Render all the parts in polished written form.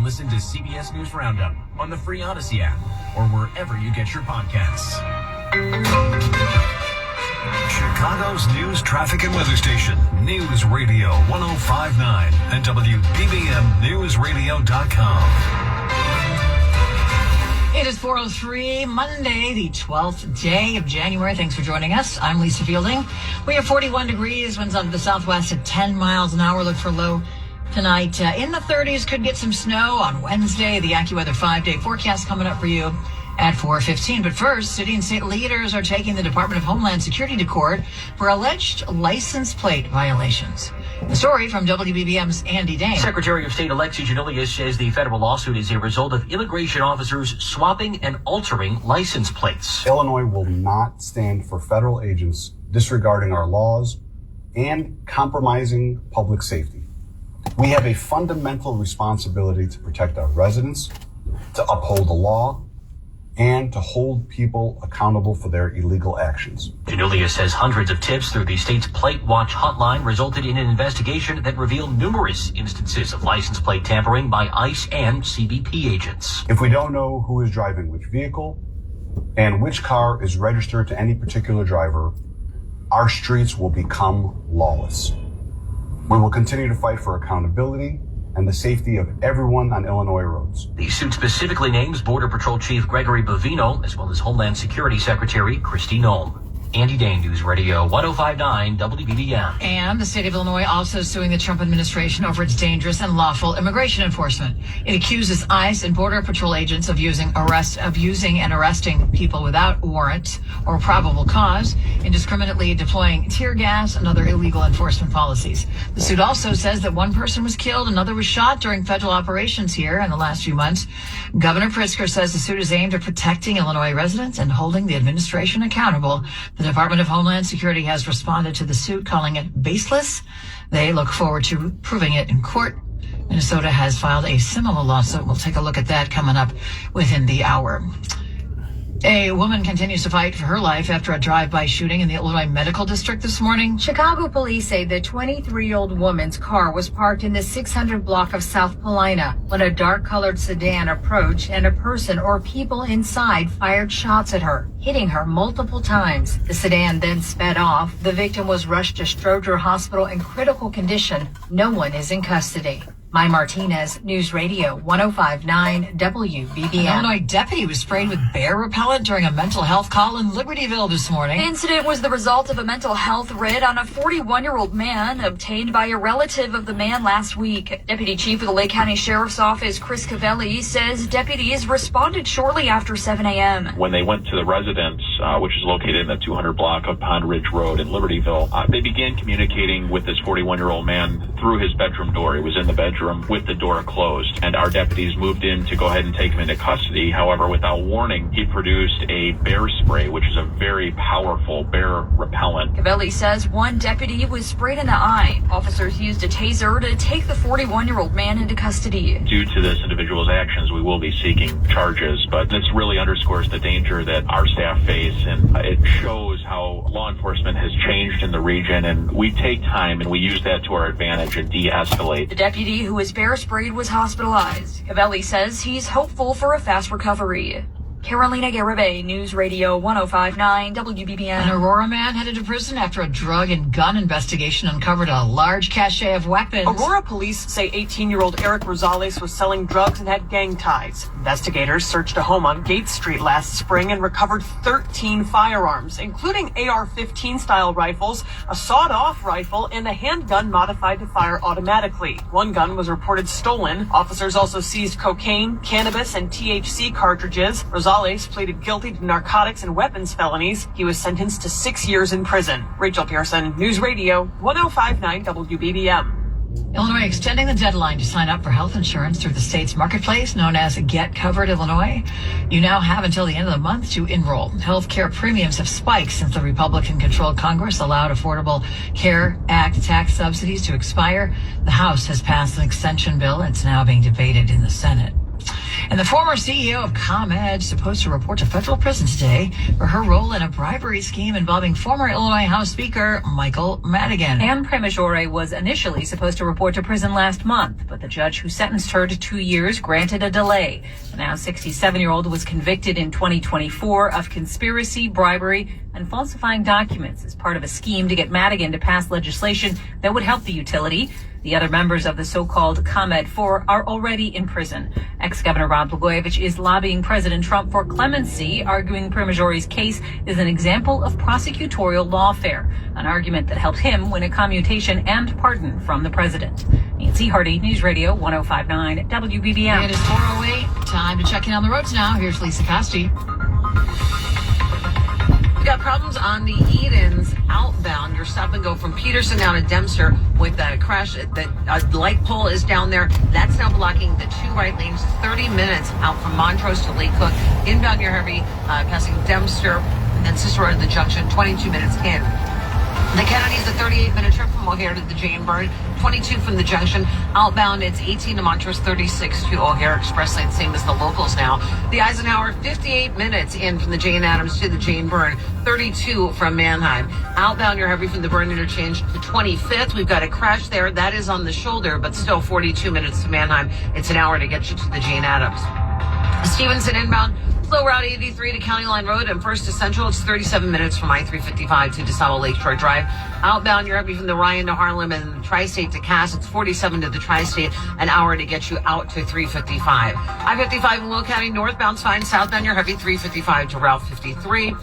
can listen to CBS News Roundup on the free Odyssey app or wherever you get your podcasts. Chicago's news, traffic, and weather station, News Radio 105.9 and WBBMNewsRadio.com. It is 4:03, Monday, the 12th day of January. Thanks for joining us. I'm Lisa Fielding. We have 41 degrees, winds out of the southwest at 10 miles an hour. Look for low tonight in the 30s. Could get some snow on Wednesday. The AccuWeather 5-day forecast coming up for you at 4:15. But first, city and state leaders are taking the Department of Homeland Security to court for alleged license plate violations. The story from WBBM's Andy Dane. Secretary of State Alexi Giannoulias says the federal lawsuit is a result of immigration officers swapping and altering license plates. Illinois will not stand for federal agents disregarding our laws and compromising public safety. We have a fundamental responsibility to protect our residents, to uphold the law, and to hold people accountable for their illegal actions. Giannoulias says hundreds of tips through the state's Plate Watch hotline resulted in an investigation that revealed numerous instances of license plate tampering by ICE and CBP agents. If we don't know who is driving which vehicle and which car is registered to any particular driver, our streets will become lawless. We will continue to fight for accountability and the safety of everyone on Illinois roads. The suit specifically names Border Patrol Chief Gregory Bovino, as well as Homeland Security Secretary Kristi Noem. Andy Dane, News Radio 105.9 WBBM. And the state of Illinois also suing the Trump administration over its dangerous and lawful immigration enforcement. It accuses ICE and Border Patrol agents of using and arresting people without warrant or probable cause, indiscriminately deploying tear gas and other illegal enforcement policies. The suit also says that one person was killed, another was shot during federal operations here in the last few months. Governor Pritzker says the suit is aimed at protecting Illinois residents and holding the administration accountable. The Department of Homeland Security has responded to the suit, calling it baseless. They look forward to proving it in court. Minnesota has filed a similar lawsuit. We'll take a look at that coming up within the hour. A woman continues to fight for her life after a drive-by shooting in the Illinois Medical District this morning. Chicago police say the 23-year-old woman's car was parked in the 600 block of South Paulina when a dark-colored sedan approached and a person or people inside fired shots at her, hitting her multiple times. The sedan then sped off. The victim was rushed to Stroger Hospital in critical condition. No one is in custody. Mai Martinez, News Radio 105.9 WBBM. An Illinois deputy was sprayed with bear repellent during a mental health call in Libertyville this morning. The incident was the result of a mental health writ on a 41-year-old man obtained by a relative of the man last week. Deputy Chief of the Lake County Sheriff's Office, Chris Cavelli, says deputies responded shortly after 7 a.m. When they went to the residence, which is located in the 200 block of Pond Ridge Road in Libertyville, they began communicating with this 41-year-old man through his bedroom door. He was in the bedroom with the door closed, and our deputies moved in to go ahead and take him into custody. However, without warning, he produced a bear spray, which is a very powerful bear repellent. Cavelli says one deputy was sprayed in the eye. Officers used a taser to take the 41-year-old man into custody. Due to this individual's actions, we will be seeking charges, but this really underscores the danger that our staff face, and it shows how law enforcement has changed in the region, and we take time and we use that to our advantage and de-escalate. The deputy who was bear sprayed was hospitalized. Cavelli says he's hopeful for a fast recovery. Carolina Garibay, News Radio 105.9 WBBM. An Aurora man headed to prison after a drug and gun investigation uncovered a large cache of weapons. Aurora police say 18-year-old Eric Rosales was selling drugs and had gang ties. Investigators searched a home on Gates Street last spring and recovered 13 firearms, including AR-15 style rifles, a sawed-off rifle, and a handgun modified to fire automatically. One gun was reported stolen. Officers also seized cocaine, cannabis, and THC cartridges. Rosales pleaded guilty to narcotics and weapons felonies. He was sentenced to 6 years in prison. Rachel Pearson, News Radio 105.9 WBBM. Illinois extending the deadline to sign up for health insurance through the state's marketplace known as Get Covered Illinois. You now have until the end of the month to enroll. Health care premiums have spiked since the Republican-controlled Congress allowed Affordable Care Act tax subsidies to expire. The House has passed an extension bill. It's now being debated in the Senate. And the former CEO of ComEd is supposed to report to federal prison today for her role in a bribery scheme involving former Illinois House Speaker Michael Madigan. Anne Premajore was initially supposed to report to prison last month, but the judge who sentenced her to 2 years granted a delay. The now 67-year-old was convicted in 2024 of conspiracy, bribery, and falsifying documents as part of a scheme to get Madigan to pass legislation that would help the utility. The other members of the so-called ComEd 4 are already in prison. Ex-Governor Rod Blagojevich is lobbying President Trump for clemency, arguing Premajore's case is an example of prosecutorial lawfare, an argument that helped him win a commutation and pardon from the president. Nancy Hardy, News Radio 105.9 WBBM. It is 4:08. Time to check in on the roads now. Here's Lisa Costi. We got problems on the Edens outbound. Your stop and go from Peterson down to Dempster with a crash. The light pole is down there. That's now blocking the 2 right lanes. 30 minutes out from Montrose to Lake Cook. Inbound, you're heavy, passing Dempster and then Cicero to the junction. 22 minutes in. The Kennedy's a 38-minute trip from O'Hare to the Jane Byrne, 22 from the junction. Outbound, it's 18 to Montrose, 36 to O'Hare Express Lane, same as the locals now. The Eisenhower, 58 minutes in from the Jane Addams to the Jane Byrne, 32 from Manheim. Outbound, you're heavy from the Byrne interchange to 25th. We've got a crash there. That is on the shoulder, but still 42 minutes to Manheim. It's an hour to get you to the Jane Addams. Stevenson inbound, slow route 83 to County Line Road and First to Central. It's 37 minutes from I-355 to DeSable Lakeshore Drive. Outbound, you're heavy from the Ryan to Harlem and the Tri-State to Cass. It's 47 to the Tri-State, an hour to get you out to 355. I-55 in Will County northbound's fine. Southbound, you're heavy 355 to Route 53.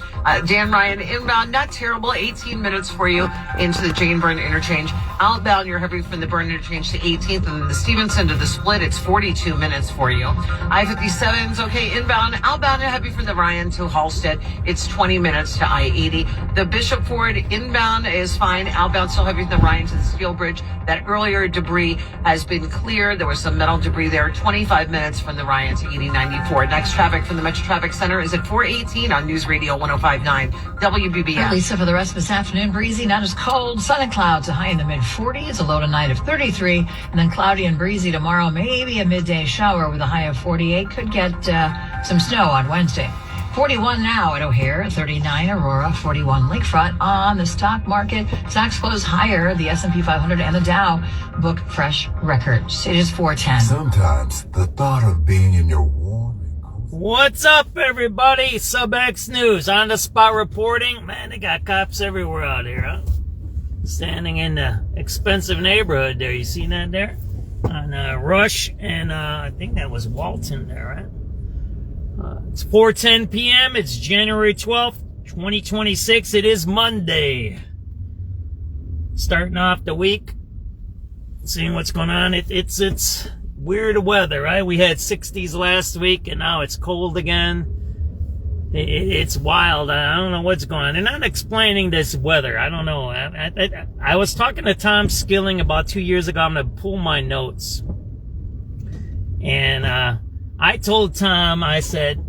Dan Ryan inbound, not terrible. 18 minutes for you into the Jane Byrne interchange. Outbound, you're heavy from the Byrne interchange to 18th, and then the Stevenson to the Split. It's 42 minutes for you. I-57's okay inbound. Outbound, you're heavy from the Ryan to Halstead. It's 20 minutes to I-80. The Bishop Ford inbound is fine. Outbound still heavy from the Ryan to the Steel Bridge. That earlier debris has been cleared. There was some metal debris there. 25 minutes from the Ryan to 8094. Next traffic from the Metro Traffic Center is at 418 on News Radio 105.9 WBBM. Lisa, for the rest of this afternoon, breezy, not as cold. Sun and clouds, a high in the mid-40s, a low tonight of 33, and then cloudy and breezy tomorrow. Maybe a midday shower with a high of 48. Could get some snow on Wednesday. 41 now at O'Hare, 39 Aurora, 41 Lakefront. On the stock market, stocks close higher. The S&P 500 and the Dow book fresh records. It is 410. Sometimes the thought of being in your warm. What's up, everybody? SubX.News on the spot reporting. Man, they got cops everywhere out here, huh? Standing in the expensive neighborhood there. You seen that there? On Rush and I think that was Walton there, right? It's 4:10 p.m. It's January 12th, 2026. It is Monday. Starting off the week, seeing what's going on. It's weird weather, right? We had 60s last week, and now it's cold again. It's wild. I don't know what's going on. They're not explaining this weather. I don't know. I was talking to Tom Skilling about 2 years ago. I'm going to pull my notes. And I told Tom, I said,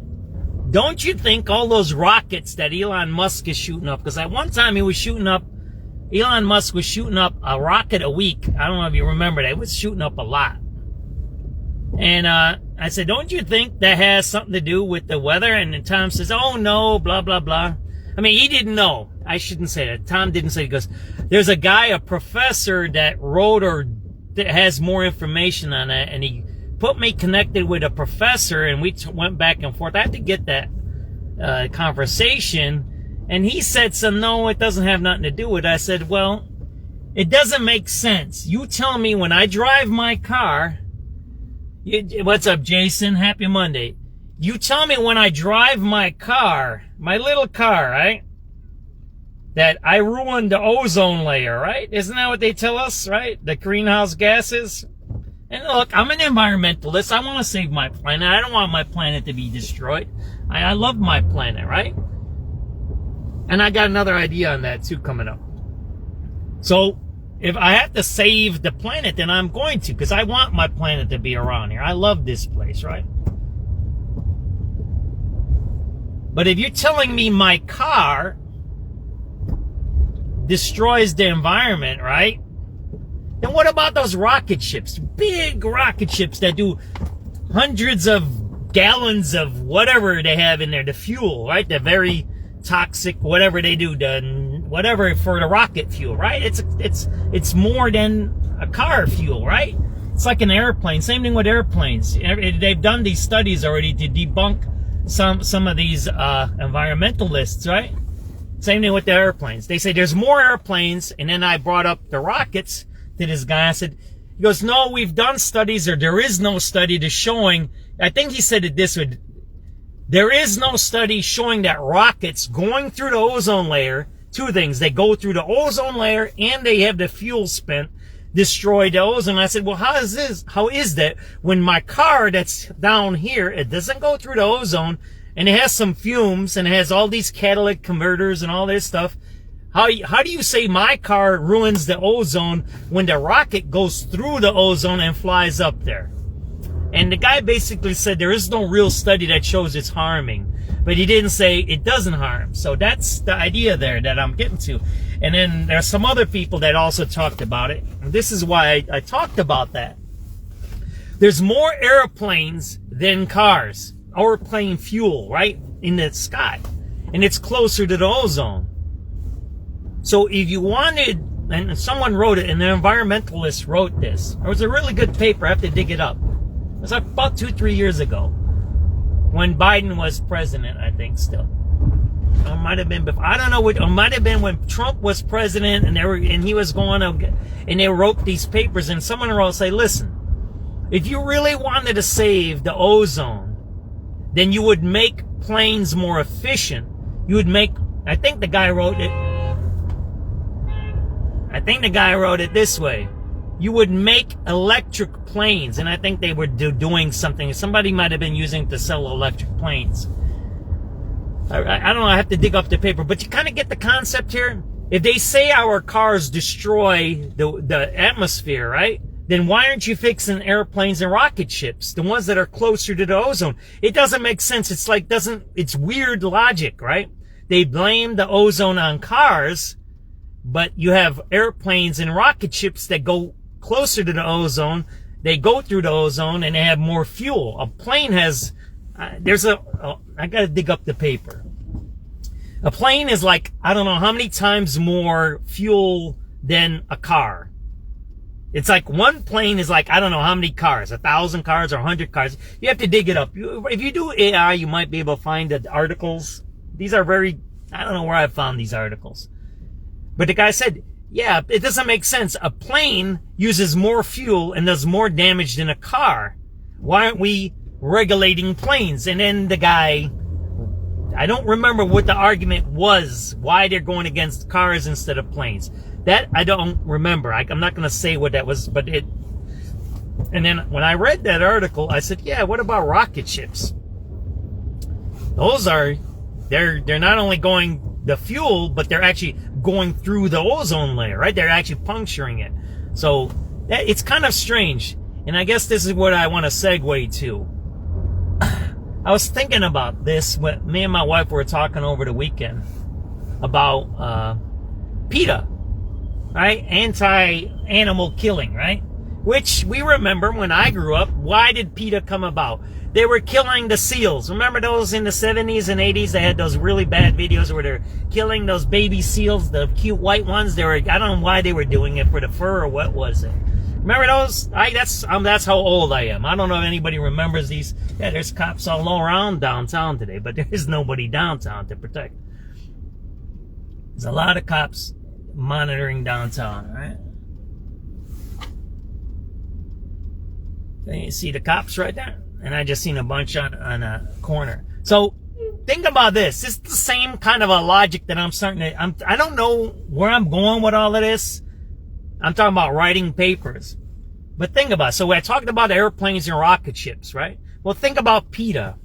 don't you think all those rockets that Elon Musk is shooting up, because at one time Elon Musk was shooting up a rocket a week. I don't know if you remember that. He was shooting up a lot. And I said, don't you think that has something to do with the weather? And then Tom says, oh, no, blah, blah, blah. I mean, he didn't know. I shouldn't say that. Tom didn't say it. He goes, there's a guy, a professor that wrote or that has more information on that, and he put me connected with a professor, and we went back and forth. I had to get that conversation, and he said, no, it doesn't have nothing to do with it. I said, well, it doesn't make sense. You tell me when I drive my car, what's up, Jason? Happy Monday. You tell me when I drive my car, my little car, right, that I ruined the ozone layer, right? Isn't that what they tell us, right? The greenhouse gases? And look, I'm an environmentalist. I want to save my planet. I don't want my planet to be destroyed. I love my planet, right? And I got another idea on that, too, coming up. So, if I have to save the planet, then I'm going to, because I want my planet to be around here. I love this place, right? But if you're telling me my car destroys the environment, right? Then what about those rocket ships? Big rocket ships that do hundreds of gallons of whatever they have in there, the fuel, right? The very toxic, whatever they do, whatever for the rocket fuel, right? It's more than a car fuel, right? It's like an airplane. Same thing with airplanes. They've done these studies already to debunk some of these environmentalists, right? Same thing with the airplanes. They say there's more airplanes, and then I brought up the rockets to this guy. I said, he goes, no, we've done studies, or there is no study to showing, I think he said it this way, there is no study showing that rockets going through the ozone layer, two things, they go through the ozone layer and they have the fuel spent, destroy the ozone. I said, well, how is that when my car that's down here, it doesn't go through the ozone, and it has some fumes, and it has all these catalytic converters and all this stuff. How do you say my car ruins the ozone when the rocket goes through the ozone and flies up there? And the guy basically said there is no real study that shows it's harming, but he didn't say it doesn't harm. So that's the idea there that I'm getting to. And then there's some other people that also talked about it. And this is why I talked about that. There's more airplanes than cars. Airplane fuel, right, in the sky, and it's closer to the ozone. So if you wanted, and someone wrote it, and the environmentalist wrote this. It was a really good paper. I have to dig it up. It was like about 2-3 years ago, when Biden was president, I think. Still, it might have been before. I don't know. It might have been when Trump was president, and he was going to, and they wrote these papers, and someone wrote, say, listen, if you really wanted to save the ozone, then you would make planes more efficient. You would make, I think the guy wrote it this way. You would make electric planes, and I think they were doing something. Somebody might have been using it to sell electric planes. I don't know, I have to dig up the paper, but you kind of get the concept here. If they say our cars destroy the atmosphere, right? Then why aren't you fixing airplanes and rocket ships, the ones that are closer to the ozone? It doesn't make sense. It's weird logic, right? They blame the ozone on cars, but you have airplanes and rocket ships that go closer to the ozone. They go through the ozone and they have more fuel. A plane has, I gotta dig up the paper. A plane is like, I don't know how many times more fuel than a car. It's like one plane is like, I don't know how many cars, 1,000 cars or 100 cars. You have to dig it up. If you do AI, you might be able to find the articles. These are I don't know where I found these articles. But the guy said, yeah, it doesn't make sense. A plane uses more fuel and does more damage than a car. Why aren't we regulating planes? And then the guy, I don't remember what the argument was, why they're going against cars instead of planes. That I don't remember. I'm not going to say what that was, but it. And then when I read that article, I said, yeah, what about rocket ships? Those they're not only going the fuel, but they're actually going through the ozone layer, right? They're actually puncturing it. So it's kind of strange. And I guess this is what I want to segue to. I was thinking about this when me and my wife were talking over the weekend about PETA. Right? Anti-animal killing, right? Which we remember when I grew up, why did PETA come about? They were killing the seals. Remember those in the 70s and 80s? They had those really bad videos where they're killing those baby seals, the cute white ones. I don't know why they were doing it, for the fur or what was it. Remember those? That's how old I am. I don't know if anybody remembers these. Yeah, there's cops all around downtown today, but there's nobody downtown to protect. There's a lot of cops monitoring downtown, right? And you see the cops right there, and I just seen a bunch on a corner. So think about this. It's the same kind of a logic that I don't know where I'm going with all of this. I'm talking about writing papers, but think about it. So I talked about airplanes and rocket ships, right? Well, think about PETA.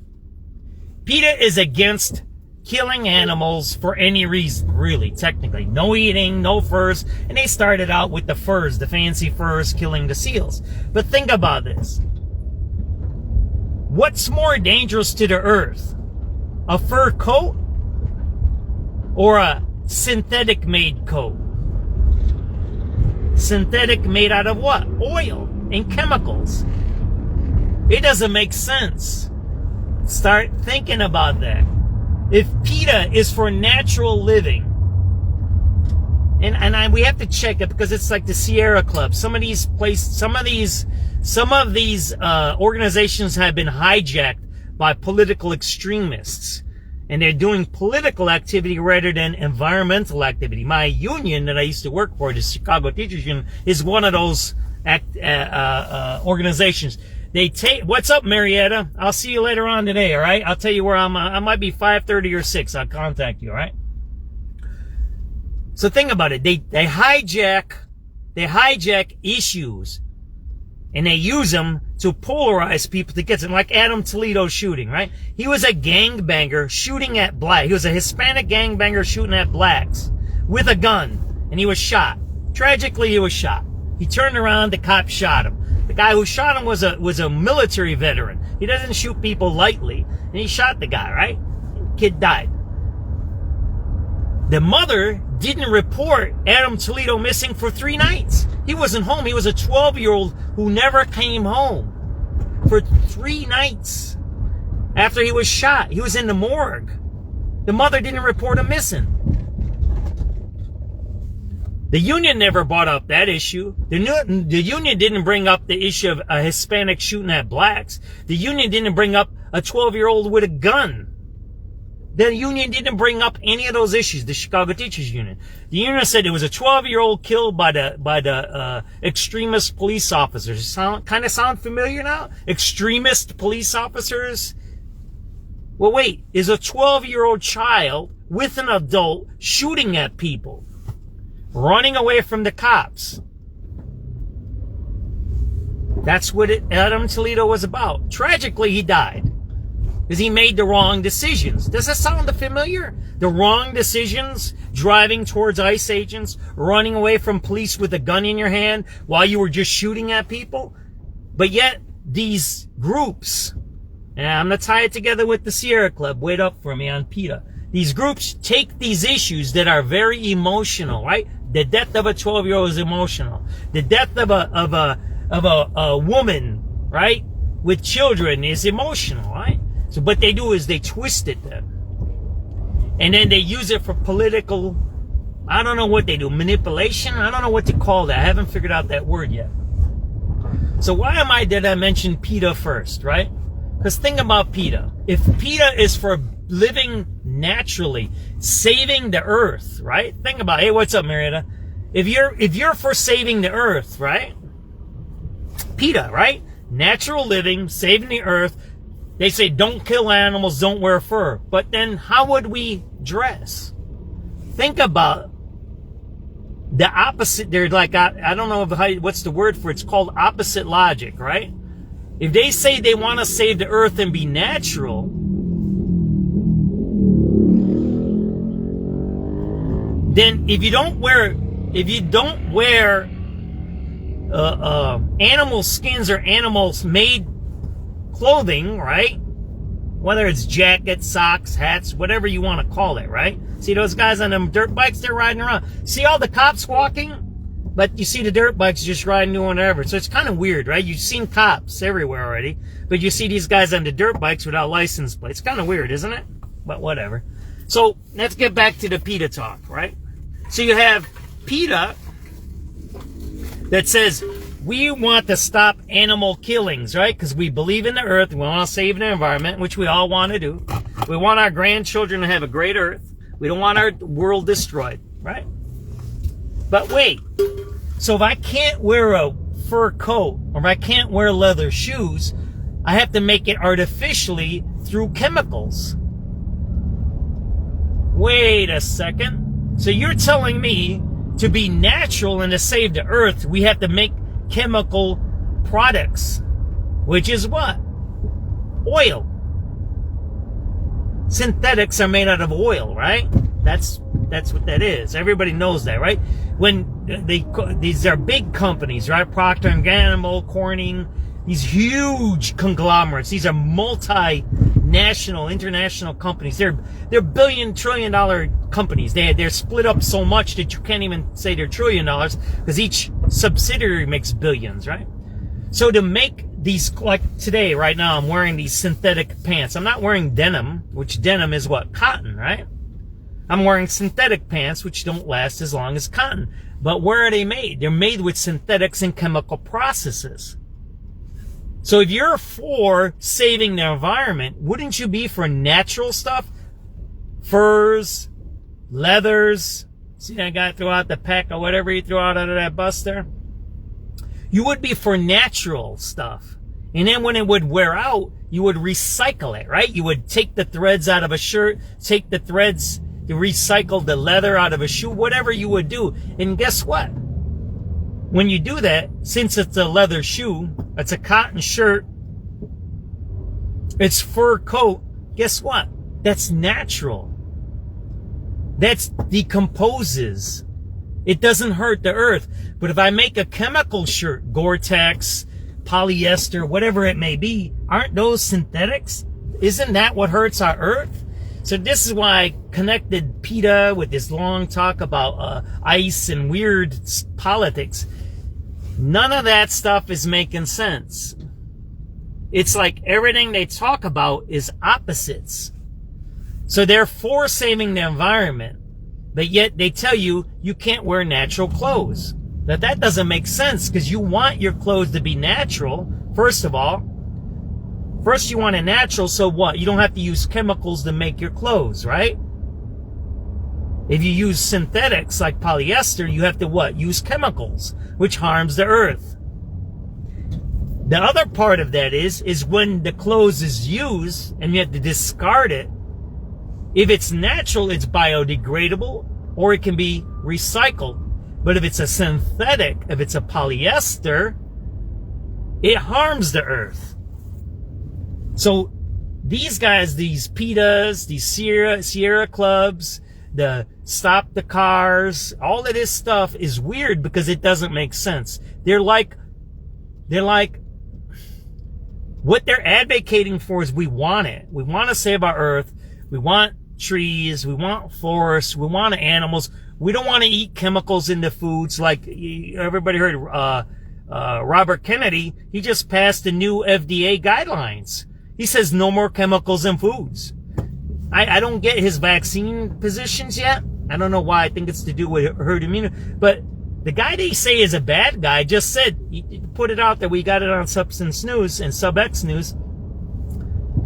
PETA is against killing animals for any reason, really, technically. No eating, no furs. And they started out with the furs, the fancy furs, killing the seals. But think about this. What's more dangerous to the earth? A fur coat or a synthetic made coat? Synthetic made out of what? Oil and chemicals. It doesn't make sense. Start thinking about that. If PETA is for natural living, and we have to check it because it's like the Sierra Club. Some of these organizations have been hijacked by political extremists, and they're doing political activity rather than environmental activity. My union that I used to work for, the Chicago Teachers Union, is one of those organizations. They take, what's up, Marietta? I'll see you later on today, all right? I'll tell you where I'm, I might be 5:30 or 6. I'll contact you, all right? So think about it. They hijack issues, and they use them to polarize people to get them, like Adam Toledo's shooting, right? He was a gangbanger shooting at black. He was a Hispanic gangbanger shooting at blacks with a gun, and he was shot. Tragically, he was shot. He turned around, the cop shot him. The guy who shot him was a military veteran. He doesn't shoot people lightly, and he shot the guy, right? Kid died. The mother didn't report Adam Toledo missing for 3 nights. He wasn't home. He was a 12-year-old who never came home for 3 nights after he was shot. He was in the morgue. The mother didn't report him missing. The union never brought up that issue. The union didn't bring up the issue of a Hispanic shooting at blacks. The union didn't bring up a 12-year-old with a gun. The union didn't bring up any of those issues, the Chicago Teachers Union. The union said it was a 12-year-old killed by the extremist police officers. Kind of sound familiar now? Extremist police officers? Well, wait, is a 12-year-old child with an adult shooting at people, running away from the cops? That's what Adam Toledo was about. Tragically, he died because he made the wrong decisions. Does that sound familiar? The wrong decisions, driving towards ICE agents, running away from police with a gun in your hand while you were just shooting at people. But yet, these groups, and I'm going to tie it together with the Sierra Club, wait up for me on PETA. These groups take these issues that are very emotional, right? The death of a 12-year-old is emotional. The death of a woman, right, with children is emotional, right? So what they do is they twist it then. And then they use it for political, I don't know what they do, manipulation? I don't know what to call that. I haven't figured out that word yet. So did I mention PETA first, right? Because think about PETA. If PETA is for living naturally, saving the earth, right? Think about, hey, what's up, Marietta? If you're for saving the earth, right? PETA, right? Natural living, saving the earth. They say don't kill animals, don't wear fur. But then how would we dress? Think about the opposite. They're like, I don't know what's the word for it. It's called opposite logic, right? If they say they want to save the earth and be natural, then if you don't wear animal skins or animals made clothing, right? Whether it's jackets, socks, hats, whatever you want to call it, right? See those guys on them dirt bikes, they're riding around. See all the cops walking? But you see the dirt bikes just riding, doing whatever. So it's kind of weird, right? You've seen cops everywhere already, but you see these guys on the dirt bikes without license plates. It's kind of weird, isn't it? But whatever. So let's get back to the PETA talk, right? So you have PETA that says, we want to stop animal killings, right? Because we believe in the earth. We want to save the environment, which we all want to do. We want our grandchildren to have a great earth. We don't want our world destroyed, right? But wait. So if I can't wear a fur coat or if I can't wear leather shoes, I have to make it artificially through chemicals. Wait a second. So you're telling me to be natural and to save the earth, we have to make chemical products, which is what? Oil. Synthetics are made out of oil, right? That's what that is. Everybody knows that, right? When these are big companies, right? Procter & Gamble, Corning, these huge conglomerates. These are multinational, international companies. They're billion, trillion-dollar companies. They're split up so much that you can't even say they're $1 trillion because each subsidiary makes billions, right? So to make these, like today, right now, I'm wearing these synthetic pants. I'm not wearing denim, which denim is what? Cotton, right? I'm wearing synthetic pants, which don't last as long as cotton. But where are they made? They're made with synthetics and chemical processes. So if you're for saving the environment, wouldn't you be for natural stuff? Furs, leathers. See that guy threw out the pack or whatever he threw out of that bus there? You would be for natural stuff. And then when it would wear out, you would recycle it, right? You would take the threads out of a shirt, take the threads, you recycle the leather out of a shoe, whatever you would do. And guess what? When you do that, since it's a leather shoe, it's a cotton shirt, it's fur coat, guess what? That's natural. That decomposes. It doesn't hurt the earth. But if I make a chemical shirt, Gore-Tex, polyester, whatever it may be, aren't those synthetics? Isn't that what hurts our earth? So this is why I connected PETA with this long talk about ICE and weird politics. None of that stuff is making sense. It's like everything they talk about is opposites. So they're for saving the environment, but yet they tell you you can't wear natural clothes. That doesn't make sense, because you want your clothes to be natural, first of all. First you want it natural, so what? You don't have to use chemicals to make your clothes, right? If you use synthetics like polyester, you have to what? Use chemicals, which harms the earth. The other part of that is when the clothes is used and you have to discard it, if it's natural, it's biodegradable, or it can be recycled. But if it's a synthetic, if it's a polyester, it harms the earth. So these guys, these PETAs, these Sierra clubs, the stop the cars, all of this stuff is weird because it doesn't make sense. They're like, what they're advocating for is we want it. We want to save our earth. We want trees. We want forests. We want animals. We don't want to eat chemicals in the foods. Like everybody heard, Robert Kennedy, he just passed the new FDA guidelines. He says no more chemicals in foods. I don't get his vaccine positions yet. I don't know why. I think it's to do with herd immunity. But the guy they say is a bad guy just said, he put it out there. We got it on SubX.News and SubX.News.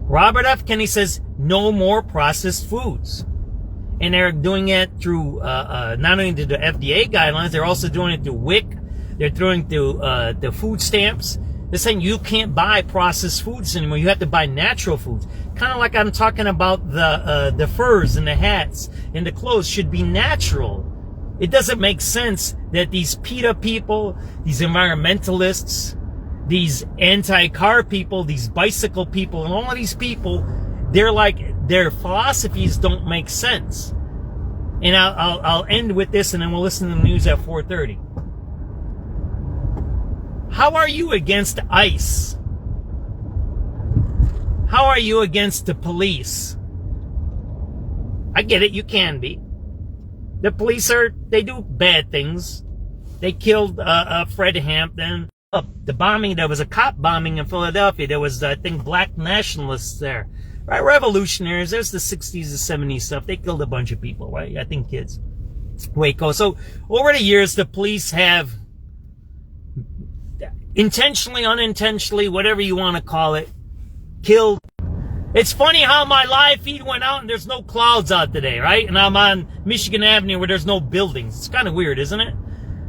Robert F. Kennedy says no more processed foods. And they're doing it through, not only through the FDA guidelines, they're also doing it through WIC. They're doing it through, the food stamps. They're saying you can't buy processed foods anymore. You have to buy natural foods. Kind of like I'm talking about the furs and the hats and the clothes should be natural. It doesn't make sense that these PETA people, these environmentalists, these anti-car people, these bicycle people, and all of these people, their philosophies don't make sense. And I'll end with this, and then we'll listen to the news at 4:30. How are you against ICE? How are you against the police? I get it, you can be. The police they do bad things. They killed Fred Hampton. The bombing, there was a cop bombing in Philadelphia. There was, I think, black nationalists there. Right, revolutionaries. There's the 60s and 70s stuff. They killed a bunch of people, right? I think kids. Waco. So over the years, the police have intentionally, unintentionally, whatever you want to call it, killed. It's funny how my live feed went out and there's no clouds out today, right? And I'm on Michigan Avenue where there's no buildings. It's kind of weird, isn't it?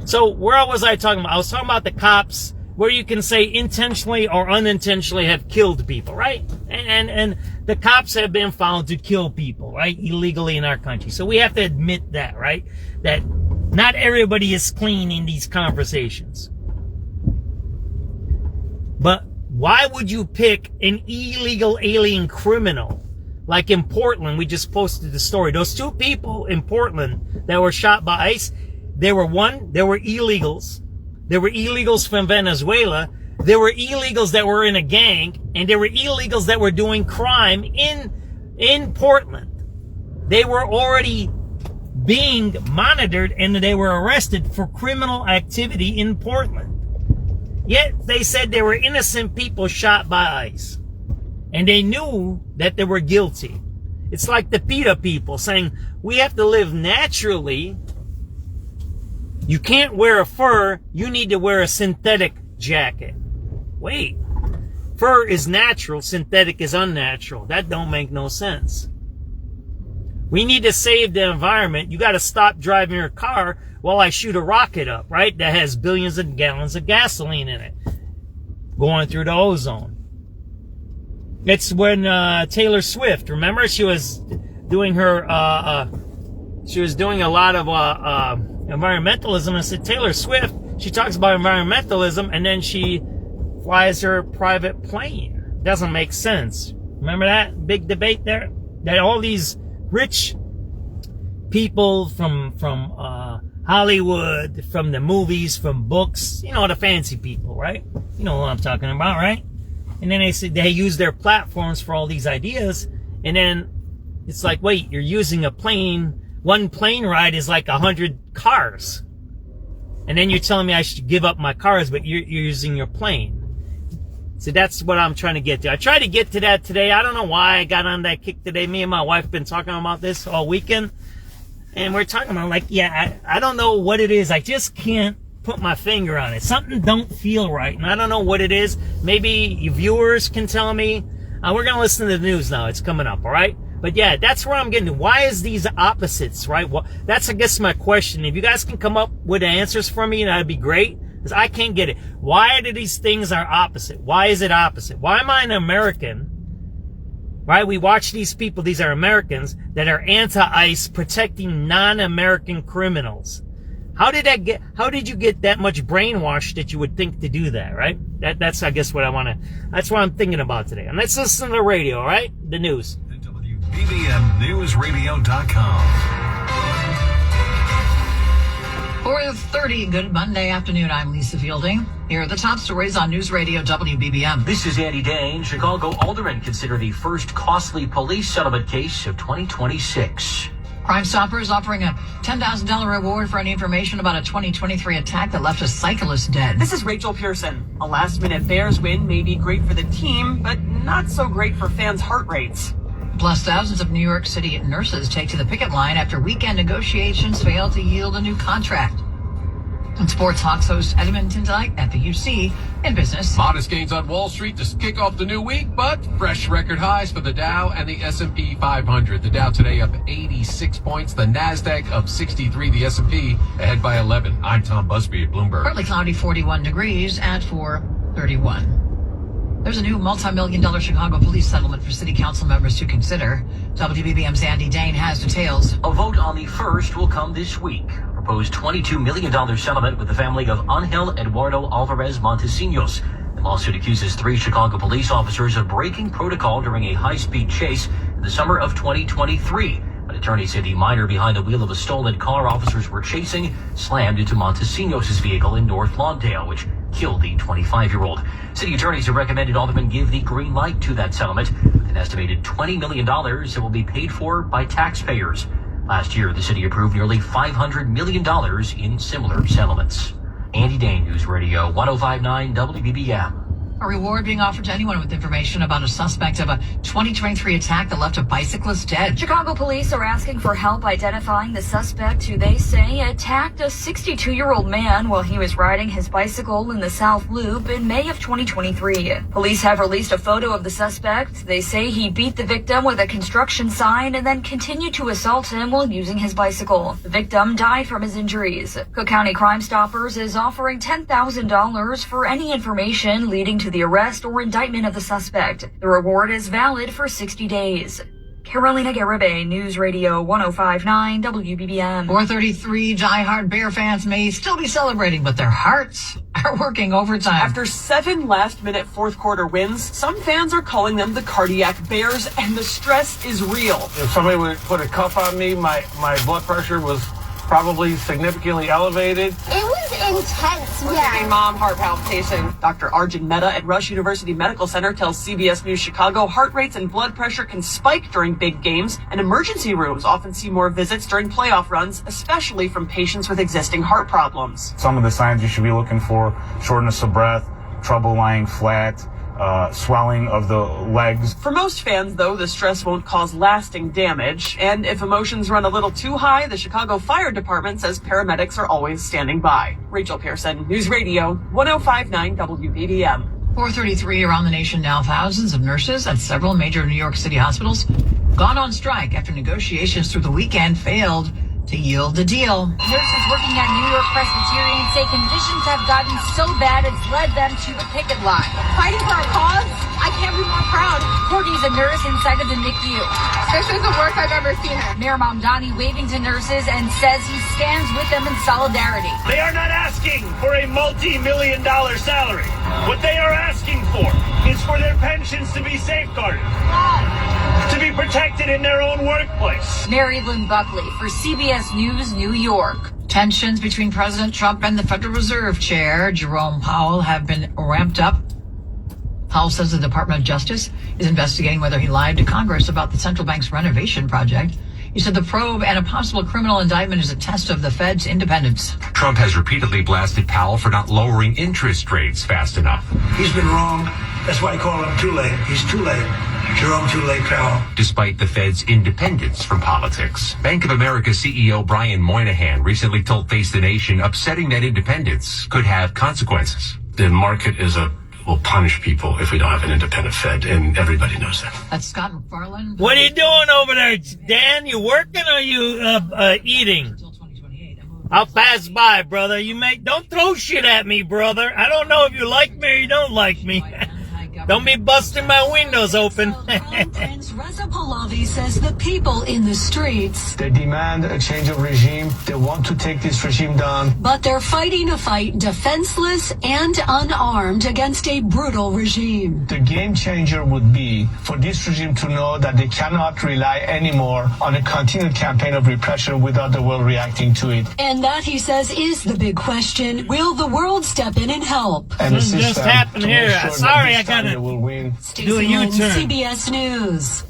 So where was I talking about? I was talking about the cops, where you can say intentionally or unintentionally have killed people, right? And the cops have been found to kill people, right? Illegally in our country. So we have to admit that, right? That not everybody is clean in these conversations. But why would you pick an illegal alien criminal? Like in Portland, we just posted the story. Those two people in Portland that were shot by ICE, they were illegals. They were illegals from Venezuela. There were illegals that were in a gang, and there were illegals that were doing crime in Portland. They were already being monitored, and they were arrested for criminal activity in Portland. Yet they said they were innocent people shot by ICE. And they knew that they were guilty. It's like the PETA people saying, we have to live naturally. You can't wear a fur, you need to wear a synthetic jacket. Wait, fur is natural, synthetic is unnatural. That don't make no sense. We need to save the environment. You got to stop driving your car while I shoot a rocket up, right? That has billions of gallons of gasoline in it, going through the ozone. It's when Taylor Swift, remember, she was doing her, she was doing a lot of environmentalism. I said, Taylor Swift, she talks about environmentalism, and then she flies her private plane. Doesn't make sense. Remember that big debate there? That all these rich people from Hollywood, from the movies, from books, you know, the fancy people, right? You know what I'm talking about, right? And then they said they use their platforms for all these ideas, and then it's like, wait, you're using a plane. One plane ride is like 100 cars. And then you're telling me I should give up my cars, but you're using your plane. So that's what I'm trying to get to. I tried to get to that today. I don't know why I got on that kick today. Me and my wife have been talking about this all weekend. And we're talking about, like, yeah, I don't know what it is. I just can't put my finger on it. Something don't feel right. And I don't know what it is. Maybe you viewers can tell me. We're going to listen to the news now. It's coming up, all right? But yeah, that's where I'm getting to. Why is these opposites, right? Well, that's, I guess, my question. If you guys can come up with answers for me, that'd be great. Because I can't get it. Why do these things are opposite? Why is it opposite? Why am I an American? Right? We watch these people, these are Americans, that are anti-ICE protecting non-American criminals. How did you get that much brainwashed that you would think to do that, right? That's, I guess, that's what I'm thinking about today. And let's listen to the radio, all right? The news. WBBMNewsRadio.com. 4:30, good Monday afternoon. I'm Lisa Fielding. Here are the top stories on News Radio WBBM. This is Andy Dane. Chicago aldermen consider the first costly police settlement case of 2026. Crime Stoppers offering a $10,000 reward for any information about a 2023 attack that left a cyclist dead. This is Rachel Pearson. A last-minute Bears win may be great for the team, but not so great for fans' heart rates. Plus, thousands of New York City nurses take to the picket line after weekend negotiations failed to yield a new contract. And Sports Hawks host Edmonton tonight at the UC in business. Modest gains on Wall Street to kick off the new week, but fresh record highs for the Dow and the S&P 500. The Dow today up 86 points, the NASDAQ up 63, the S&P ahead by 11. I'm Tom Busby at Bloomberg. Partly cloudy, 41 degrees at 4:31. There's a new multi-million-dollar Chicago police settlement for city council members to consider. WBBM's Andy Dane has details. A vote on the first will come this week. Proposed $22 million settlement with the family of Angel Eduardo Alvarez Montesinos. The lawsuit accuses 3 Chicago police officers of breaking protocol during a high-speed chase in the summer of 2023. But attorneys say the minor behind the wheel of a stolen car officers were chasing slammed into Montesinos' vehicle in North Lawndale, which killed the 25-year-old. City attorneys have recommended aldermen give the green light to that settlement with an estimated $20 million that will be paid for by taxpayers. Last year, the city approved nearly $500 million in similar settlements. Andy Dane, News Radio 105.9 WBBM. A reward being offered to anyone with information about a suspect of a 2023 attack that left a bicyclist dead. Chicago police are asking for help identifying the suspect who they say attacked a 62-year-old man while he was riding his bicycle in the South Loop in May of 2023. Police have released a photo of the suspect. They say he beat the victim with a construction sign and then continued to assault him while using his bicycle. The victim died from his injuries. Cook County Crime Stoppers is offering $10,000 for any information leading to the arrest or indictment of the suspect. The reward is valid for 60 days. Carolina Garibay, News Radio 105.9 WBBM. 4:33, diehard Bear fans may still be celebrating, but their hearts are working overtime. After 7 last-minute fourth-quarter wins, some fans are calling them the Cardiac Bears, and the stress is real. If somebody would put a cuff on me, my blood pressure was probably significantly elevated. It was intense, yeah. Mom, heart palpitation. Dr. Arjun Mehta at Rush University Medical Center tells CBS News Chicago heart rates and blood pressure can spike during big games, and emergency rooms often see more visits during playoff runs, especially from patients with existing heart problems. Some of the signs you should be looking for: shortness of breath, trouble lying flat, swelling of the legs. For most fans, though, the stress won't cause lasting damage. And if emotions run a little too high, the Chicago Fire Department says paramedics are always standing by. Rachel Pearson, News Radio 1059 WBBM. 4:33 around the nation now. Thousands of nurses at several major New York City hospitals gone on strike after negotiations through the weekend failed to yield a deal. Nurses working at New York Presbyterian say conditions have gotten so bad it's led them to the picket line. Fighting for our cause? I can't be more proud. Courtney's a nurse inside of the NICU. This is the worst I've ever seen her. Mayor Mamdani waving to nurses and says he stands with them in solidarity. They are not asking for a multi-million-dollar salary. What they are asking for is for their pensions to be safeguarded, to be protected in their own workplace. Mary Lynn Buckley for CBS News, New York. Tensions between President Trump and the Federal Reserve Chair, Jerome Powell, have been ramped up. Powell says the Department of Justice is investigating whether he lied to Congress about the central bank's renovation project. He said the probe and a possible criminal indictment is a test of the Fed's independence. Trump has repeatedly blasted Powell for not lowering interest rates fast enough. He's been wrong. That's why I call him too late. He's too late. Jerome too late, Powell. Despite the Fed's independence from politics, Bank of America CEO Brian Moynihan recently told Face the Nation upsetting that independence could have consequences. The market will punish people if we don't have an independent Fed, and everybody knows that. That's Scott McFarland. What are you doing over there, Dan? You working or you eating? I'll pass by, brother. Don't throw shit at me, brother. I don't know if you like me or you don't like me. Don't be busting my windows open. Prince Reza Pahlavi says the people in the streets. They demand a change of regime. They want to take this regime down. But they're fighting a fight defenseless and unarmed against a brutal regime. The game changer would be for this regime to know that they cannot rely anymore on a continued campaign of repression without the world reacting to it. And that, he says, is the big question. Will the world step in and help? And the just happened here. Sorry, I gotta will win. do a U-turn. CBS News.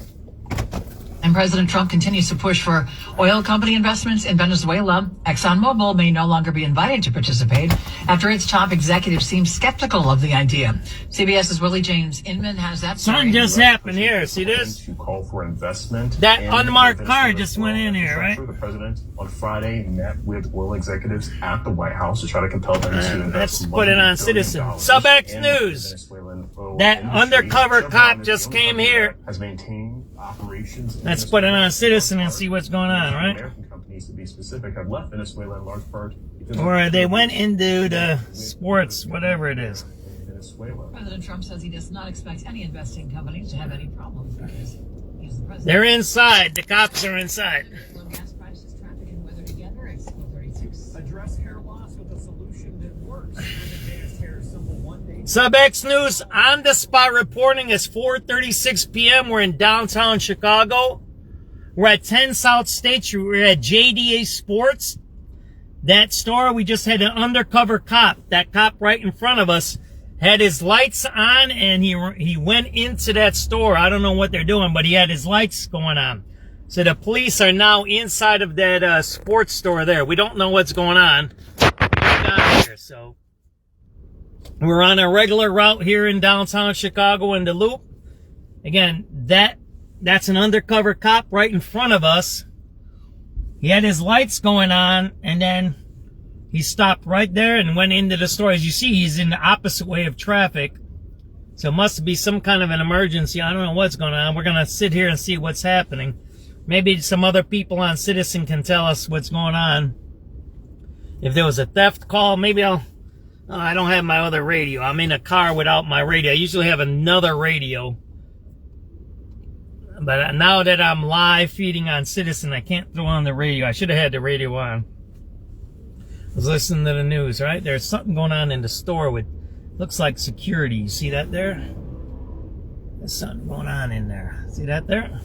And President Trump continues to push for oil company investments in Venezuela. ExxonMobil may no longer be invited to participate after its top executives seem skeptical of the idea. CBS's Willie James Inman has that story. Something just happened here. See this? To call for investment. That unmarked car just went in here, right? The president on Friday met with oil executives at the White House to try to compel them to invest. Let's put it on Citizen. SubX.News. That undercover cop just came here. Has maintained operations. Let's put it on Citizen and see what's going on, right? American companies, to be specific, have left Venezuela in large part. Or they went into the sports, whatever it is. President Trump says he does not expect any investing companies to have any problems because he's the president. They're inside. The cops are inside. Gas prices, traffic, and weather together. It's 4:36. Address hair loss with a solution that works. With advanced hair symbol 1 day. SubX.News on the spot reporting. It's 4:36 p.m. We're in downtown Chicago. We're at 10 South State Street. We're at JDA Sports. That store, we just had an undercover cop. That cop right in front of us had his lights on, and he went into that store. I don't know what they're doing, but he had his lights going on. So the police are now inside of that sports store there. We don't know what's going on here. So we're on a regular route here in downtown Chicago in the Loop. Again, that's an undercover cop right in front of us. He had his lights going on, and then he stopped right there and went into the store. As you see, he's in the opposite way of traffic. So it must be some kind of an emergency. I don't know what's going on. We're going to sit here and see what's happening. Maybe some other people on Citizen can tell us what's going on. If there was a theft call, maybe I don't have my other radio. I'm in a car without my radio. I usually have another radio. But now that I'm live feeding on Citizen, I can't throw on the radio. I should have had the radio on. I was listening to the news, right? There's something going on in the store with, looks like security. You see that there? There's something going on in there. See that there?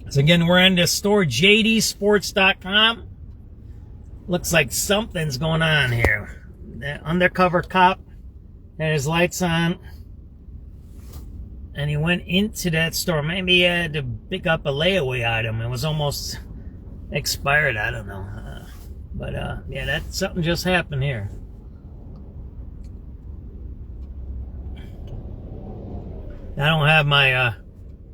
So again, we're in the store, jdsports.com. Looks like something's going on here. The undercover cop had his lights on, and he went into that store. Maybe he had to pick up a layaway item. It was almost expired. I don't know. But, yeah, that's something just happened here. I don't have my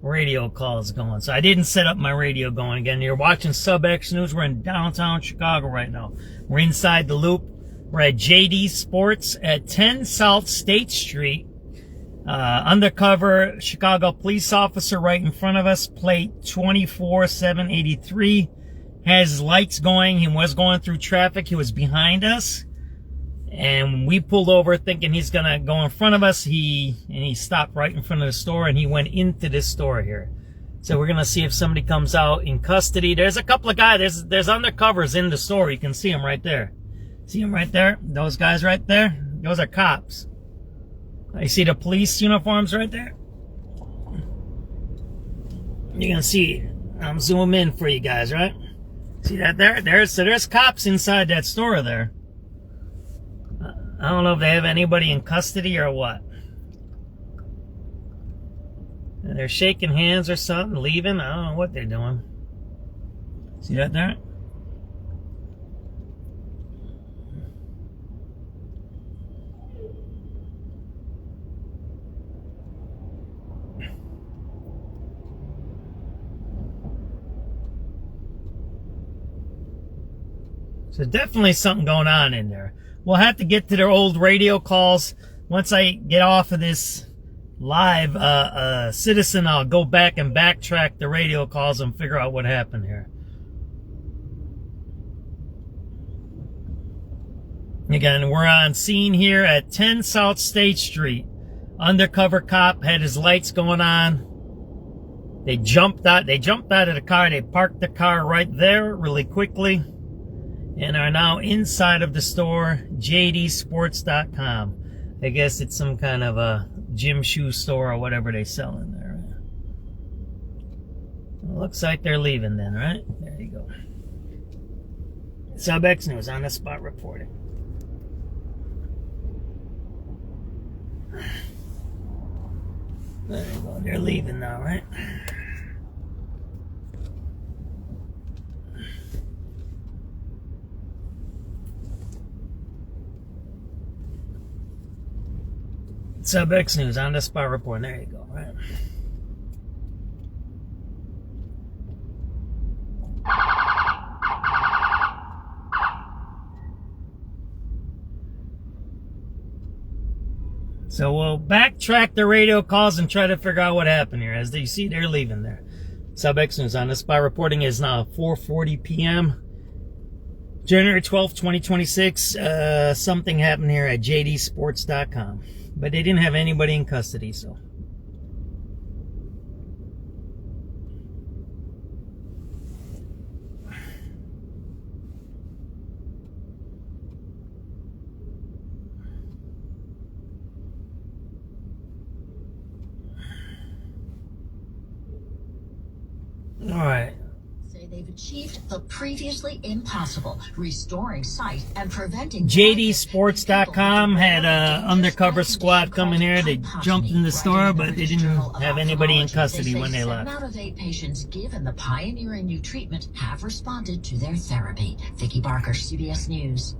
radio calls going, so I didn't set up my radio going again. You're watching SubX.News. We're in downtown Chicago right now. We're inside the Loop. We're at JD Sports at 10 South State Street. Undercover Chicago police officer right in front of us, plate 24783, has lights going. He was going through traffic. He was behind us. And we pulled over thinking he's going to go in front of us. He stopped right in front of the store, and he went into this store here. So we're going to see if somebody comes out in custody. There's a couple of guys. There's undercovers in the store. You can see them right there. See them right there? Those guys right there? Those are cops. You see the police uniforms right there? You can see. I'm zooming in for you guys, right? See that there? So there's cops inside that store there. I don't know if they have anybody in custody or what. And they're shaking hands or something, leaving. I don't know what they're doing. See that there? So definitely something going on in there. We'll have to get to their old radio calls. Once I get off of this live citizen, I'll go back and backtrack the radio calls and figure out what happened here. Again, we're on scene here at 10 South State Street. Undercover cop had his lights going on. They jumped out of the car. They parked the car right there really quickly. And are now inside of the store, jdsports.com. I guess it's some kind of a gym shoe store or whatever they sell in there. Well, looks like they're leaving then, right? There you go. SubX.News on the spot reporting. There you go. They're leaving now, right? SubX.News on the spot report. There you go. Right. So we'll backtrack the radio calls and try to figure out what happened here. As you see, they're leaving there. SubX.News on the spot reporting is now 4:40 p.m. January 12th, 2026. Something happened here at jdsports.com. But they didn't have anybody in custody, so. All right. They've achieved the previously impossible, restoring sight and preventing... JDsports.com had an undercover squad coming here. They jumped in the store, but they didn't have anybody in custody when they left. 7 out of 8 patients given the pioneering new treatment have responded to their therapy. Vicki Barker, CBS News.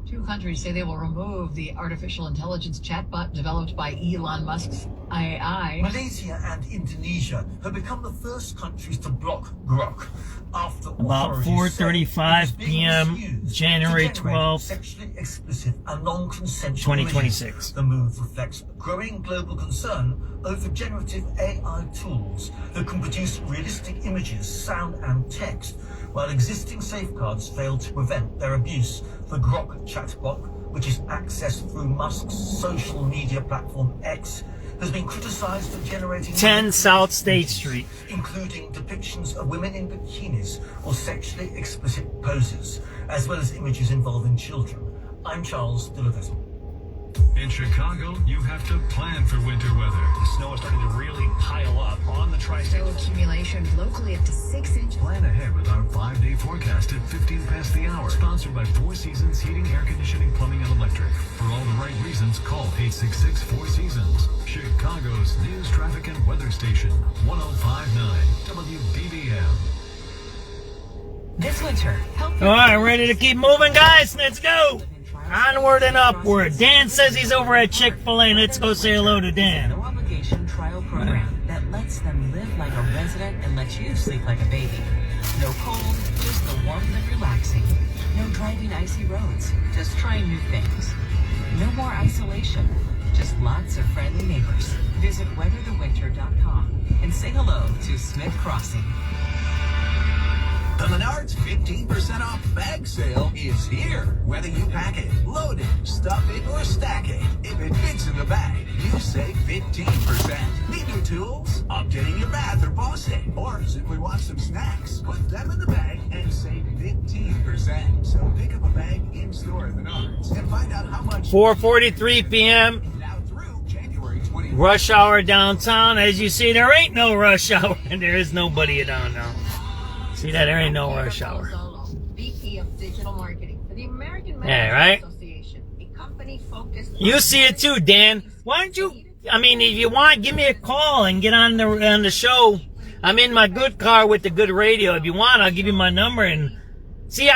2 countries say they will remove the artificial intelligence chatbot developed by Elon Musk's AI. Malaysia and Indonesia have become the first countries to block Grok after about 4:35 p.m. January 12th, sexually explicit and non-consensual 2026. Images. The move reflects growing global concern over generative AI tools that can produce realistic images, sound and text, while existing safeguards fail to prevent their abuse. The Grok chatbot, which is accessed through Musk's social media platform X, has been criticized for generating 10 South State Street, including depictions of women in bikinis or sexually explicit poses, as well as images involving children. I'm Charles Delavezzo. In Chicago, you have to plan for winter weather. The snow is starting to really pile up on the tri-state. Snow accumulation locally up to 6 inches. Plan ahead with our 5-day forecast at 15 past the hour. Sponsored by Four Seasons Heating, Air Conditioning, Plumbing, and Electric. For all the right reasons, call 866-4 Seasons. Chicago's news, traffic, and weather station. 105.9 WBBM. This winter, help All right, ready to keep moving, guys? Let's go. Onward and upward. Dan says he's over at Chick-fil-A. Let's go say hello to Dan. no obligation trial program that lets them live like a resident and lets you sleep like a baby. No cold, just the warmth and relaxing. No driving icy roads, just trying new things. No more isolation, just lots of friendly neighbors. Visit weatherthewinter.com and say hello to Smith Crossing. The Menards 15% off bag sale is here. Whether you pack it, load it, stuff it, or stack it, if it fits in the bag, you save 15%. Need new tools? Updating your bath or faucet? Or simply want some snacks? Put them in the bag and save 15%. So pick up a bag in-store at Menards and find out how much... 4:43 p.m. Rush hour downtown. As you see, there ain't no rush hour, and there is nobody downtown. See that? There ain't no rush hour. VP of Digital Marketing for the American Yeah, right? Association, a company focused. You see it too, Dan. Why don't you? I mean, if you want, give me a call and get on the show. I'm in my good car with the good radio. If you want, I'll give you my number. And see,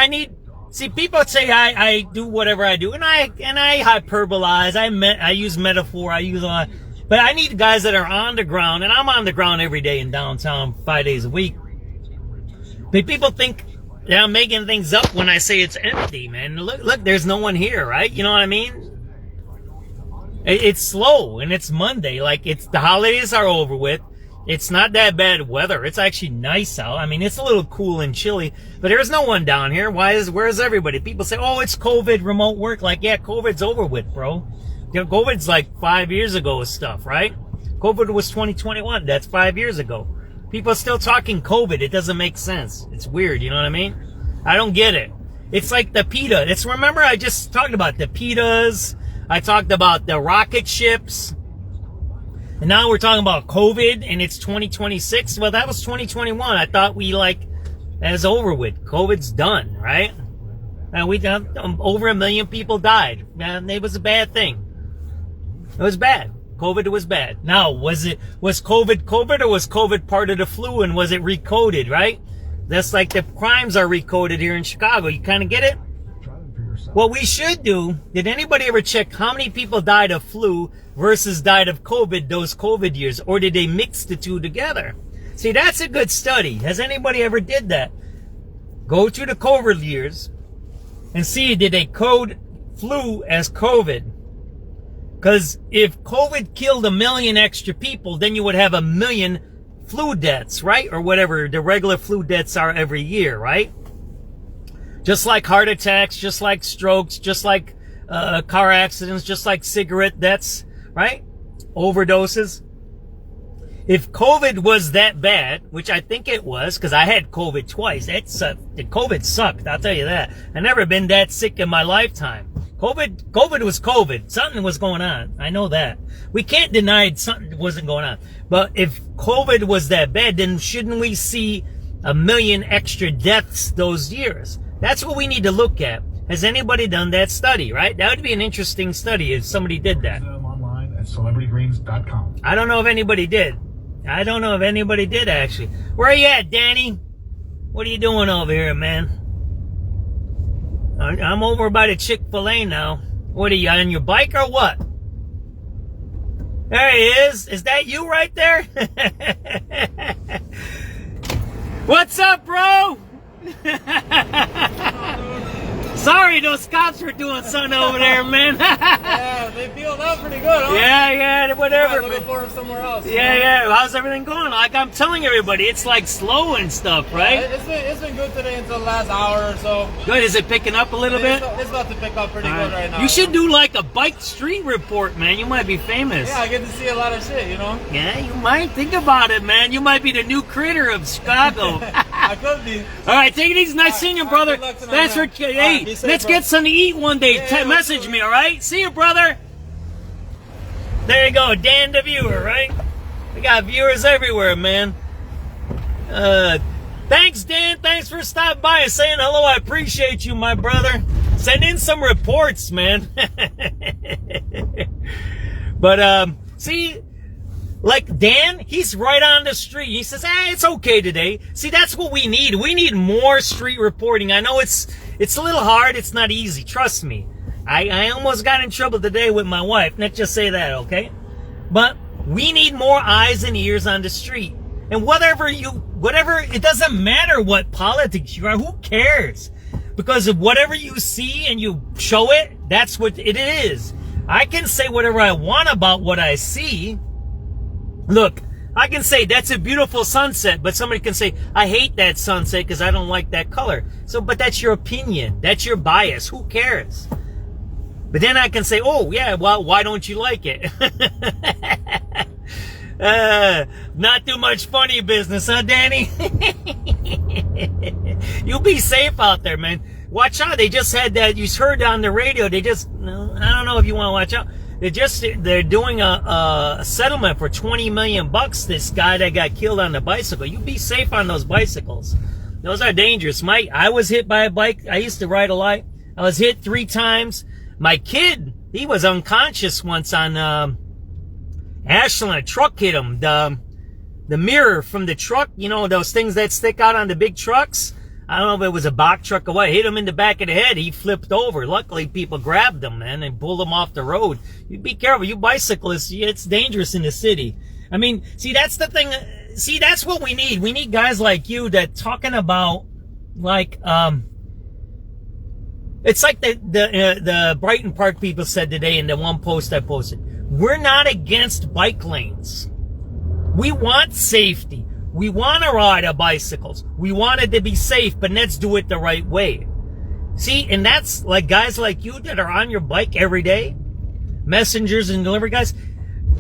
people say I do whatever I do, and I hyperbolize. I use metaphor. I use a lot, but I need guys that are on the ground, and I'm on the ground every day in downtown, 5 days a week. But people think that I'm making things up when I say it's empty, man. Look, there's no one here, right? You know what I mean? It's slow, and it's Monday. Like, the holidays are over with. It's not that bad weather. It's actually nice out. I mean, it's a little cool and chilly, but there's no one down here. Where's everybody? People say, oh, it's COVID, remote work. Like, yeah, COVID's over with, bro. You know, COVID's like 5 years ago stuff, right? COVID was 2021. That's 5 years ago. People are still talking COVID. It doesn't make sense. It's weird, you know what I mean? I don't get it. It's like the PETA. Remember I just talked about the PETAs. I talked about the rocket ships. And now we're talking about COVID, and it's 2026. Well, that was 2021. I thought that's over with. COVID's done, right? And over 1 million people died. And it was a bad thing. It was bad. COVID was bad. Now, was COVID or was COVID part of the flu, and was it recoded, right? That's like the crimes are recoded here in Chicago. You kind of get it? What we should do, did anybody ever check how many people died of flu versus died of COVID those COVID years? Or did they mix the two together? See, that's a good study. Has anybody ever did that? Go to the COVID years and see, did they code flu as COVID? Because if COVID killed 1 million extra people, then you would have 1 million flu deaths, right? Or whatever the regular flu deaths are every year, right? Just like heart attacks, just like strokes, just like car accidents, just like cigarette deaths, right? Overdoses. If COVID was that bad, which I think it was, because I had COVID twice. COVID sucked, I'll tell you that. I've never been that sick in my lifetime. COVID was COVID. Something was going on. I know that. We can't deny something wasn't going on. But if COVID was that bad, then shouldn't we see 1 million extra deaths those years? That's what we need to look at. Has anybody done that study, right? That would be an interesting study if somebody did that. Online at celebritygreens.com. I don't know if anybody did. Actually. Where are you at, Danny? What are you doing over here, man? I'm over by the Chick-fil-A now. What are you, on your bike or what? There he is. Is that you right there? What's up, bro? Sorry, those cops were doing something over there, man. Yeah, they peeled out pretty good, huh? Yeah, whatever. Looking for them somewhere else. Yeah. How's everything going? Like I'm telling everybody, it's like slow and stuff, right? Yeah, it's been good today until the last hour or so. Good. Is it picking up a little bit? It's about to pick up pretty good right now. You should do like a bike street report, man. You might be famous. Yeah, I get to see a lot of shit, you know? Yeah, you might. Think about it, man. You might be the new critter of Chicago. I could be. All right, take it easy. Nice seeing you, brother. Thanks for... Hey, let's get something to eat one day. Message me, all right? See you, brother. There you go, Dan the viewer, right? We got viewers everywhere, man. Thanks, Dan. Thanks for stopping by and saying hello. I appreciate you, my brother. Send in some reports, man. But, see, Like Dan, he's right on the street. He says, it's okay today. See, that's what we need. We need more street reporting. I know it's a little hard. It's not easy. Trust me. I almost got in trouble today with my wife. Let's just say that, okay? But we need more eyes and ears on the street. And whatever, it doesn't matter what politics you are. Who cares? Because of whatever you see and you show it, that's what it is. I can say whatever I want about what I see. Look, I can say that's a beautiful sunset, but somebody can say, I hate that sunset because I don't like that color. So, but that's your opinion. That's your bias. Who cares? But then I can say, oh, yeah, well, why don't you like it? Not too much funny business, huh, Danny? You be safe out there, man. Watch out. They just had that. You heard on the radio. I don't know if you want to watch out. They're doing a settlement for $20 million. This guy that got killed on the bicycle. You be safe on those bicycles. Those are dangerous. I was hit by a bike. I used to ride a lot. I was hit 3 times. My kid, he was unconscious once on Ashland. A truck hit him. The mirror from the truck, you know, those things that stick out on the big trucks. I don't know if it was a box truck or what. Hit him in the back of the head. He flipped over. Luckily, people grabbed him, man, and pulled him off the road. You be careful. You bicyclists, it's dangerous in the city. I mean, see, that's the thing. See, that's what we need. We need guys like you that talking about, like, it's like the Brighton Park people said today in the one post I posted. We're not against bike lanes. We want safety. We want to ride our bicycles. We want it to be safe, but let's do it the right way. See, and that's like guys like you that are on your bike every day, messengers and delivery guys,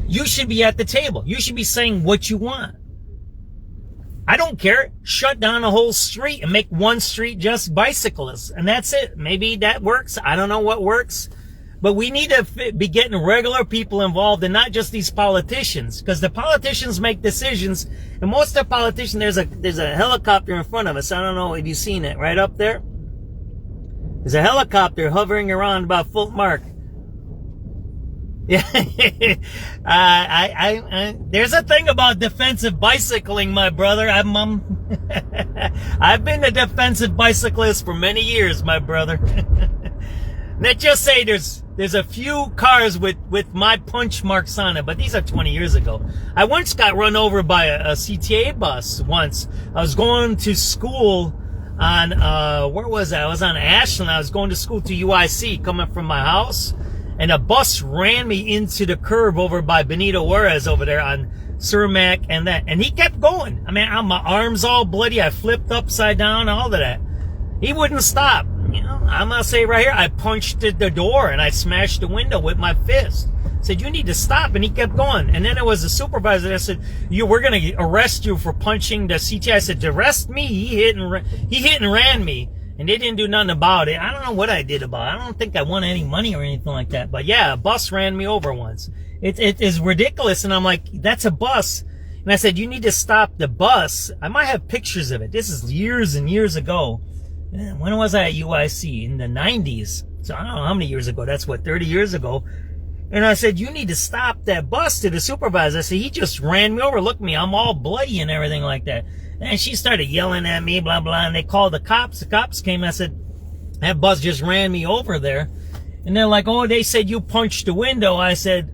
you should be at the table. You should be saying what you want. I don't care. Shut down a whole street and make one street just bicyclists. And that's it. Maybe that works. I don't know what works. But we need to be getting regular people involved and not just these politicians. Because the politicians make decisions. And most of the politicians, there's a helicopter in front of us. I don't know if you've seen it right up there. There's a helicopter hovering around about Fulton Mark. Yeah, there's a thing about defensive bicycling, my brother. I've been a defensive bicyclist for many years, my brother. Let's just say there's a few cars with my punch marks on it, but these are 20 years ago. I once got run over by a CTA bus once. I was going to school on, where was I? I was on Ashland. I was going to school to UIC coming from my house. And a bus ran me into the curb over by Benito Juarez over there on Cermak and that. And he kept going. I mean, my arms all bloody. I flipped upside down, all of that. He wouldn't stop. You know, I'm going to say right here, I punched the door and I smashed the window with my fist. Said, you need to stop. And he kept going. And then there was a supervisor that said, we're going to arrest you for punching the CTA. I said, to arrest me? He hit and ran me. And they didn't do nothing about it. I don't know what I did about it. I don't think I won any money or anything like that. But yeah, a bus ran me over once. It is ridiculous. And I'm like, that's a bus. And I said, you need to stop the bus. I might have pictures of it. This is years and years ago. When was I at UIC? In the 90s. So I don't know how many years ago. That's what, 30 years ago. And I said, you need to stop that bus to the supervisor. I said, he just ran me over. Look at me. I'm all bloody and everything like that. And she started yelling at me, blah, blah. And they called the cops. The cops came. I said, that bus just ran me over there. And they're like, oh, they said you punched the window. I said,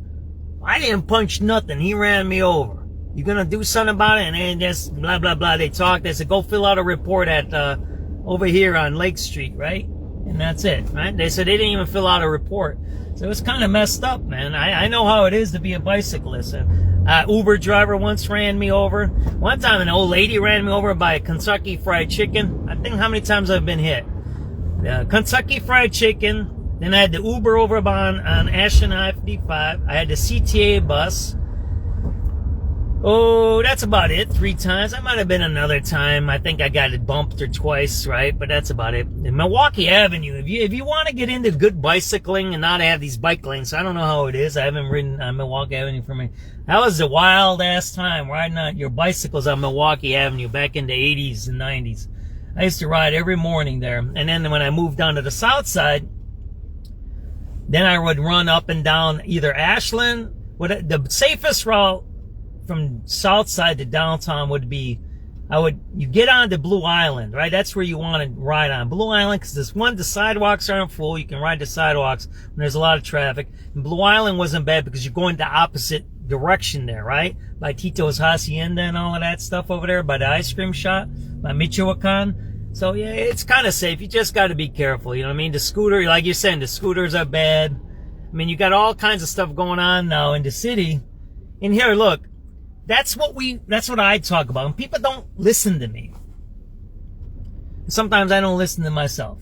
I didn't punch nothing. He ran me over. You going to do something about it? And then just blah, blah, blah. They talked. They said, go fill out a report at over here on Lake Street, right? And that's it, right? They said they didn't even fill out a report. So it was kind of messed up, man. I know how it is to be a bicyclist. Uber driver once ran me over. One time an old lady ran me over by a Kentucky Fried Chicken. I think how many times I've been hit. Kentucky Fried Chicken. Then I had the Uber over on Ashland I-55. I had the CTA bus. Oh, that's about it. 3 times. That might have been another time. I think I got it bumped or twice, right? But that's about it. In Milwaukee Avenue, if you want to get into good bicycling and not have these bike lanes, I don't know how it is. I haven't ridden on Milwaukee Avenue for me. That was a wild ass time riding on your bicycles on Milwaukee Avenue back in the 80s and 90s. I used to ride every morning there. And then when I moved down to the south side, then I would run up and down either Ashland. The safest route from South Side to downtown would be, you get on to Blue Island, right? That's where you want to ride on. Blue Island, because the sidewalks aren't full. You can ride the sidewalks when there's a lot of traffic. And Blue Island wasn't bad because you're going the opposite direction there, right? By Tito's Hacienda and all of that stuff over there, by the ice cream shop, by Michoacan. So yeah, it's kind of safe. You just got to be careful. You know what I mean? The scooter, like you're saying, the scooters are bad. I mean, you got all kinds of stuff going on now in the city. And here, look, that's what I talk about. And people don't listen to me. Sometimes I don't listen to myself.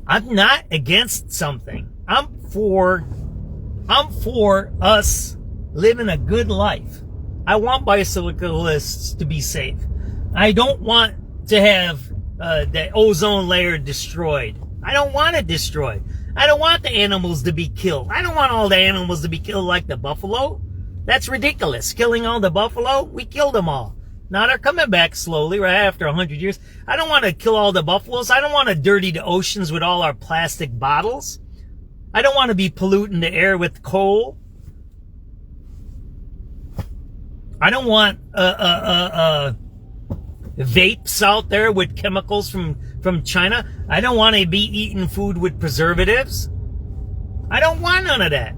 I'm not against something. I'm for us living a good life. I want bicyclists to be safe. I don't want to have the ozone layer destroyed. I don't want it destroyed. I don't want the animals to be killed. I don't want all the animals to be killed like the buffalo. That's ridiculous. Killing all the buffalo, we killed them all. Now they're coming back slowly right after 100 years. I don't want to kill all the buffaloes. I don't want to dirty the oceans with all our plastic bottles. I don't want to be polluting the air with coal. I don't want vapes out there with chemicals from China. I don't want to be eating food with preservatives. I don't want none of that.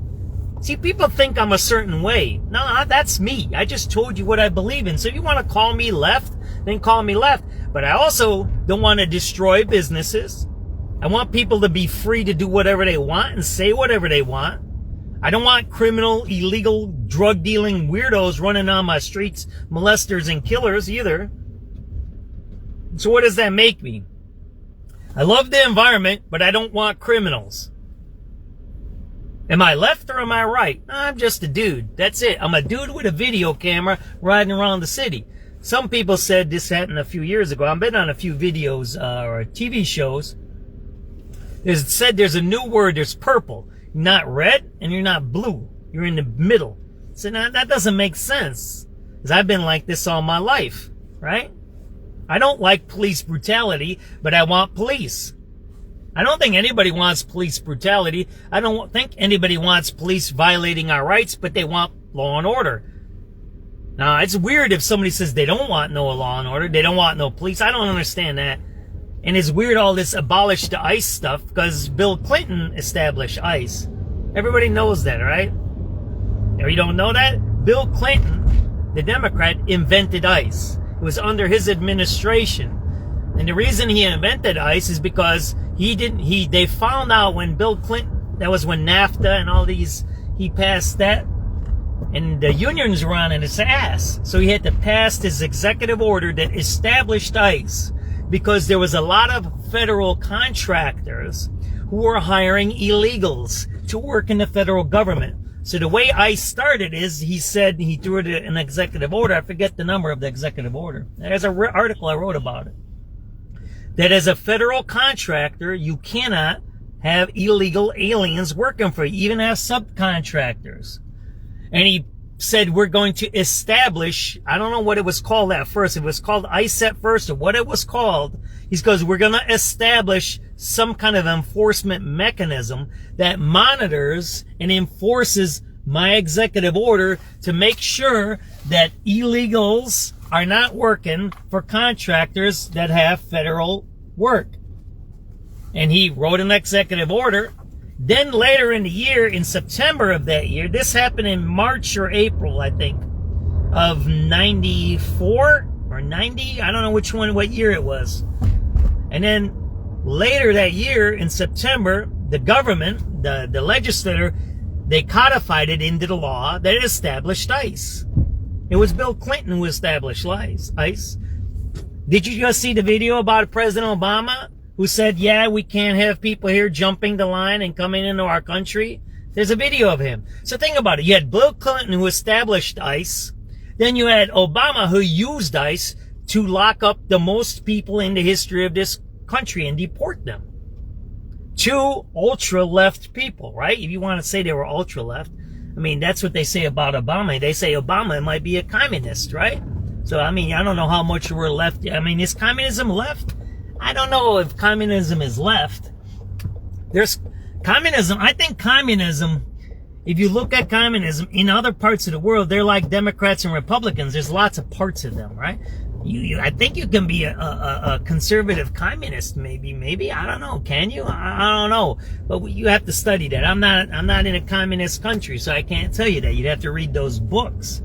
See, people think I'm a certain way. No, that's me. I just told you what I believe in. So if you want to call me left, then call me left. But I also don't want to destroy businesses. I want people to be free to do whatever they want and say whatever they want. I don't want criminal, illegal, drug-dealing weirdos running on my streets, molesters and killers either. So what does that make me? I love the environment, but I don't want criminals. Am I left or am I right? I'm just a dude. That's it. I'm a dude with a video camera riding around the city. Some people said this happened a few years ago. I've been on a few videos or TV shows. It said there's a new word. There's purple. You're not red and you're not blue. You're in the middle. So now that doesn't make sense. Because I've been like this all my life, right? I don't like police brutality, but I want police. I don't think anybody wants police brutality. I don't think anybody wants police violating our rights, but they want law and order. Now, it's weird if somebody says they don't want no law and order, they don't want no police. I don't understand that. And it's weird all this abolish the ICE stuff because Bill Clinton established ICE. Everybody knows that, right? Or you don't know that? Bill Clinton, the Democrat, invented ICE. It was under his administration. And the reason he invented ICE is because they found out when Bill Clinton, that was when NAFTA and all these, he passed that, and the unions were on his ass. So he had to pass this executive order that established ICE because there was a lot of federal contractors who were hiring illegals to work in the federal government. So the way ICE started is, he said, he threw it in an executive order. I forget the number of the executive order. There's an article I wrote about it. That as a federal contractor, you cannot have illegal aliens working for you, even as subcontractors. And he said, we're going to establish, I don't know what it was called at first, if it was called ICE at first or what it was called. He goes, we're going to establish some kind of enforcement mechanism that monitors and enforces my executive order to make sure that illegals are not working for contractors that have federal work. And he wrote an executive order. Then later in the year, in September of that year, this happened in March or April, I think, of 94 or 90. I don't know which one, what year it was. And then later that year in September, the government, the legislature, they codified it into the law that established ICE. It was Bill Clinton who established ICE. Did you just see the video about President Obama who said, yeah, we can't have people here jumping the line and coming into our country? There's a video of him. So think about it. You had Bill Clinton who established ICE. Then you had Obama who used ICE to lock up the most people in the history of this country and deport them. Two ultra-left people, right? If you want to say they were ultra-left. I mean, that's what they say about Obama. They say Obama might be a communist, right? So, I mean, I don't know how much we're left. I mean, is communism left? I don't know if communism is left. There's communism. I think communism if you look at communism in other parts of the world, they're like Democrats and Republicans. There's lots of parts of them, right? I think you can be a conservative communist, maybe. I don't know. Can you? I don't know. But you have to study that. I'm not in a communist country, so I can't tell you that. You'd have to read those books.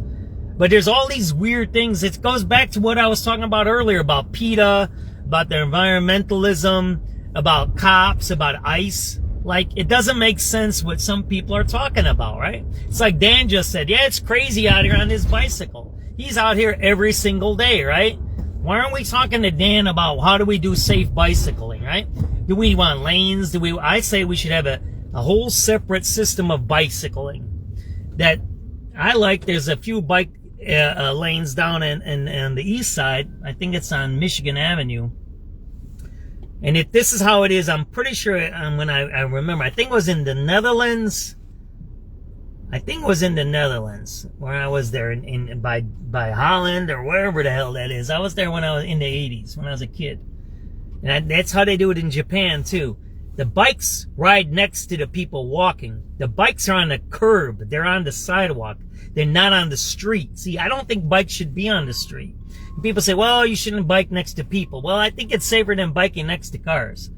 But there's all these weird things. It goes back to what I was talking about earlier about PETA, about their environmentalism, about cops, about ICE. Like, it doesn't make sense what some people are talking about, right? It's like Dan just said, yeah, it's crazy out here on his bicycle. He's out here every single day, right? Why aren't we talking to Dan about how do we do safe bicycling, right? Do we want lanes? I say we should have a whole separate system of bicycling that I like. There's a few bike lanes down in the east side. I think it's on Michigan Avenue. And if this is how it is, I'm pretty sure when I remember, I think it was in the Netherlands. I think it was in the Netherlands where I was there by Holland or wherever the hell that is. I was there when I was in the 80s, when I was a kid. And that's how they do it in Japan too. The bikes ride next to the people walking. The bikes are on the curb. They're on the sidewalk. They're not on the street. See, I don't think bikes should be on the street. People say, well, you shouldn't bike next to people. Well, I think it's safer than biking next to cars.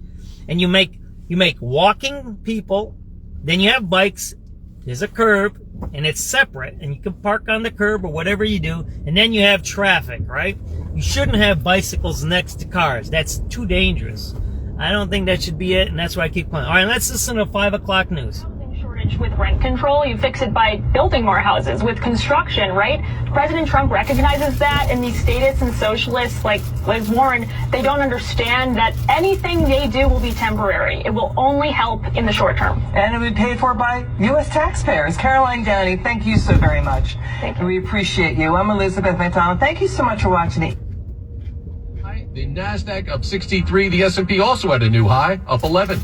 And you make walking people, then you have bikes. There's a curb, and it's separate, and you can park on the curb or whatever you do, and then you have traffic, right? You shouldn't have bicycles next to cars. That's too dangerous. I don't think that should be it, and that's why I keep playing. All right, let's listen to 5 o'clock news. With rent control, you fix it by building more houses. With construction, right? President Trump recognizes that, and these statists and socialists like Liz Warren, they don't understand that anything they do will be temporary. It will only help in the short term. And it will be paid for by U.S. taxpayers. Caroline Downey, thank you so very much. Thank you. We appreciate you. I'm Elizabeth McDonald. Thank you so much for watching it. The NASDAQ up 63. The S&P also had a new high, up 11.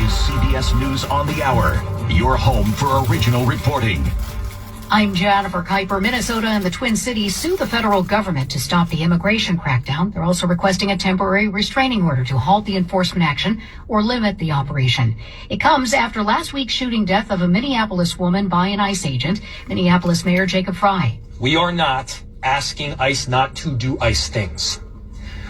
CBS News on the Hour, your home for original reporting. I'm Jennifer Kuiper. Minnesota and the Twin Cities sue the federal government to stop the immigration crackdown. They're also requesting a temporary restraining order to halt the enforcement action or limit the operation. It comes after last week's shooting death of a Minneapolis woman by an ICE agent. Minneapolis Mayor Jacob Fry. We are not asking ICE not to do ICE things.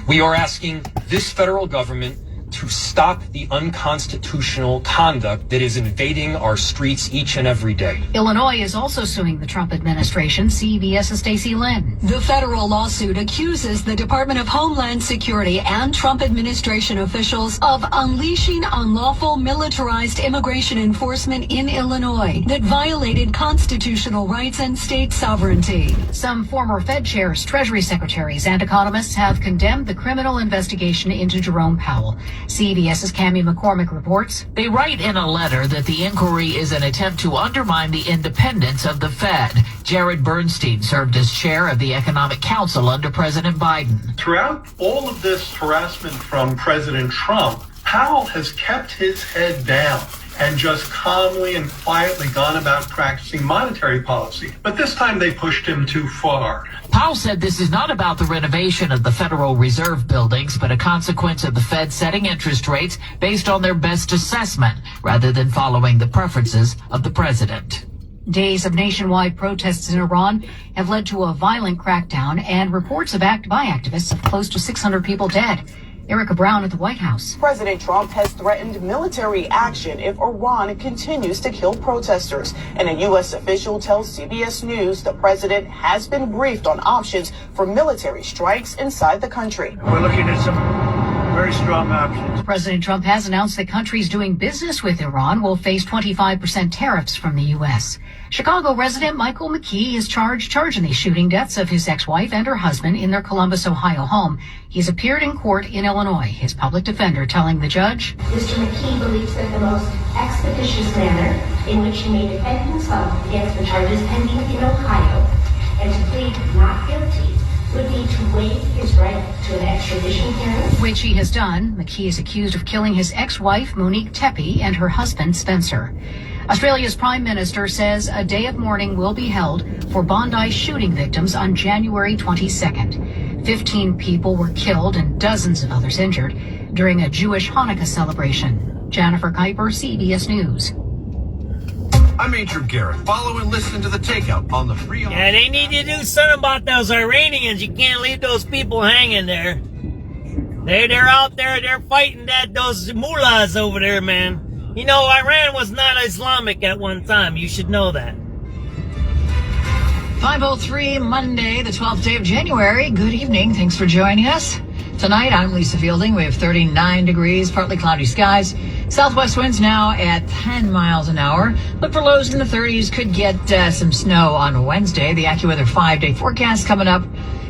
We are asking this federal government to stop the unconstitutional conduct that is invading our streets each and every day. Illinois is also suing the Trump administration. CBS's Stacey Lynn. The federal lawsuit accuses the Department of Homeland Security and Trump administration officials of unleashing unlawful militarized immigration enforcement in Illinois that violated constitutional rights and state sovereignty. Some former Fed chairs, Treasury secretaries, and economists have condemned the criminal investigation into Jerome Powell. CBS's Cammie McCormick reports. They write in a letter that the inquiry is an attempt to undermine the independence of the Fed. Jared Bernstein served as chair of the Economic Council under President Biden. Throughout all of this harassment from President Trump, Powell has kept his head down and just calmly and quietly gone about practicing monetary policy. But this time they pushed him too far. Powell said this is not about the renovation of the Federal Reserve buildings, but a consequence of the Fed setting interest rates based on their best assessment, rather than following the preferences of the president. Days of nationwide protests in Iran have led to a violent crackdown, and reports of act by activists of close to 600 people dead. Erica Brown at the White House. President Trump has threatened military action if Iran continues to kill protesters. And a U.S. official tells CBS News the president has been briefed on options for military strikes inside the country. We're looking at some very strong options. President Trump has announced that countries doing business with Iran will face 25% tariffs from the U.S. Chicago resident Michael McKee is charged in the shooting deaths of his ex-wife and her husband in their Columbus, Ohio home. He's appeared in court in Illinois, his public defender telling the judge, Mr. McKee believes that the most expeditious manner in which he may defend himself against the charges pending in Ohio and to plead not guilty would be to waive his right to an extradition hearing. Which he has done. McKee is accused of killing his ex-wife, Monique Tepe, and her husband, Spencer. Australia's Prime Minister says a day of mourning will be held for Bondi shooting victims on January 22nd. 15 people were killed and dozens of others injured during a Jewish Hanukkah celebration. Jennifer Kuiper, CBS News. I'm Adrian Garrett. Follow and listen to The Takeout on the free... Yeah, they need to do something about those Iranians. You can't leave those people hanging there. They're out there, they're fighting those mullahs over there, man. You know, Iran was not Islamic at one time. You should know that. 5:03 Monday, the 12th day of January. Good evening. Thanks for joining us. Tonight, I'm Lisa Fielding. We have 39 degrees, partly cloudy skies. Southwest winds now at 10 miles an hour. Look for lows in the 30s. Could get some snow on Wednesday. The AccuWeather 5-day forecast coming up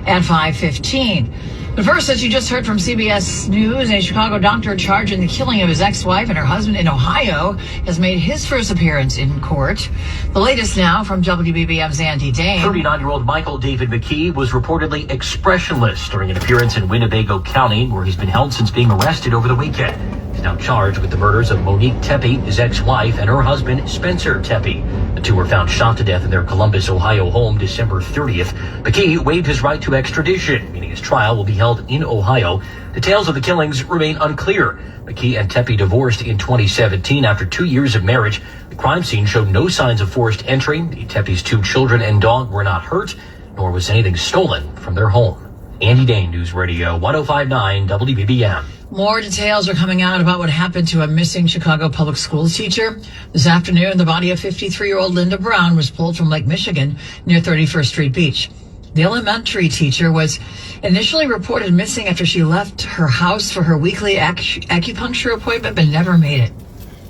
at 5:15. But first, as you just heard from CBS News, a Chicago doctor charged in the killing of his ex-wife and her husband in Ohio has made his first appearance in court. The latest now from WBBM's Andy Dane. 39-year-old Michael David McKee was reportedly expressionless during an appearance in Winnebago County, where he's been held since being arrested over the weekend. He's now charged with the murders of Monique Tepe, his ex-wife, and her husband, Spencer Tepe. The two were found shot to death in their Columbus, Ohio home December 30th. McKee waived his right to extradition, meaning his trial will be held in Ohio. Details of the killings remain unclear. McKee and Tepe divorced in 2017 after 2 years of marriage. The crime scene showed no signs of forced entry. Tepe's 2 children and dog were not hurt, nor was anything stolen from their home. Andy Dane, News Radio 105.9 WBBM. More details are coming out about what happened to a missing Chicago public schools teacher. This afternoon, the body of 53-year-old Linda Brown was pulled from Lake Michigan near 31st Street Beach. The elementary teacher was initially reported missing after she left her house for her weekly acupuncture appointment, but never made it.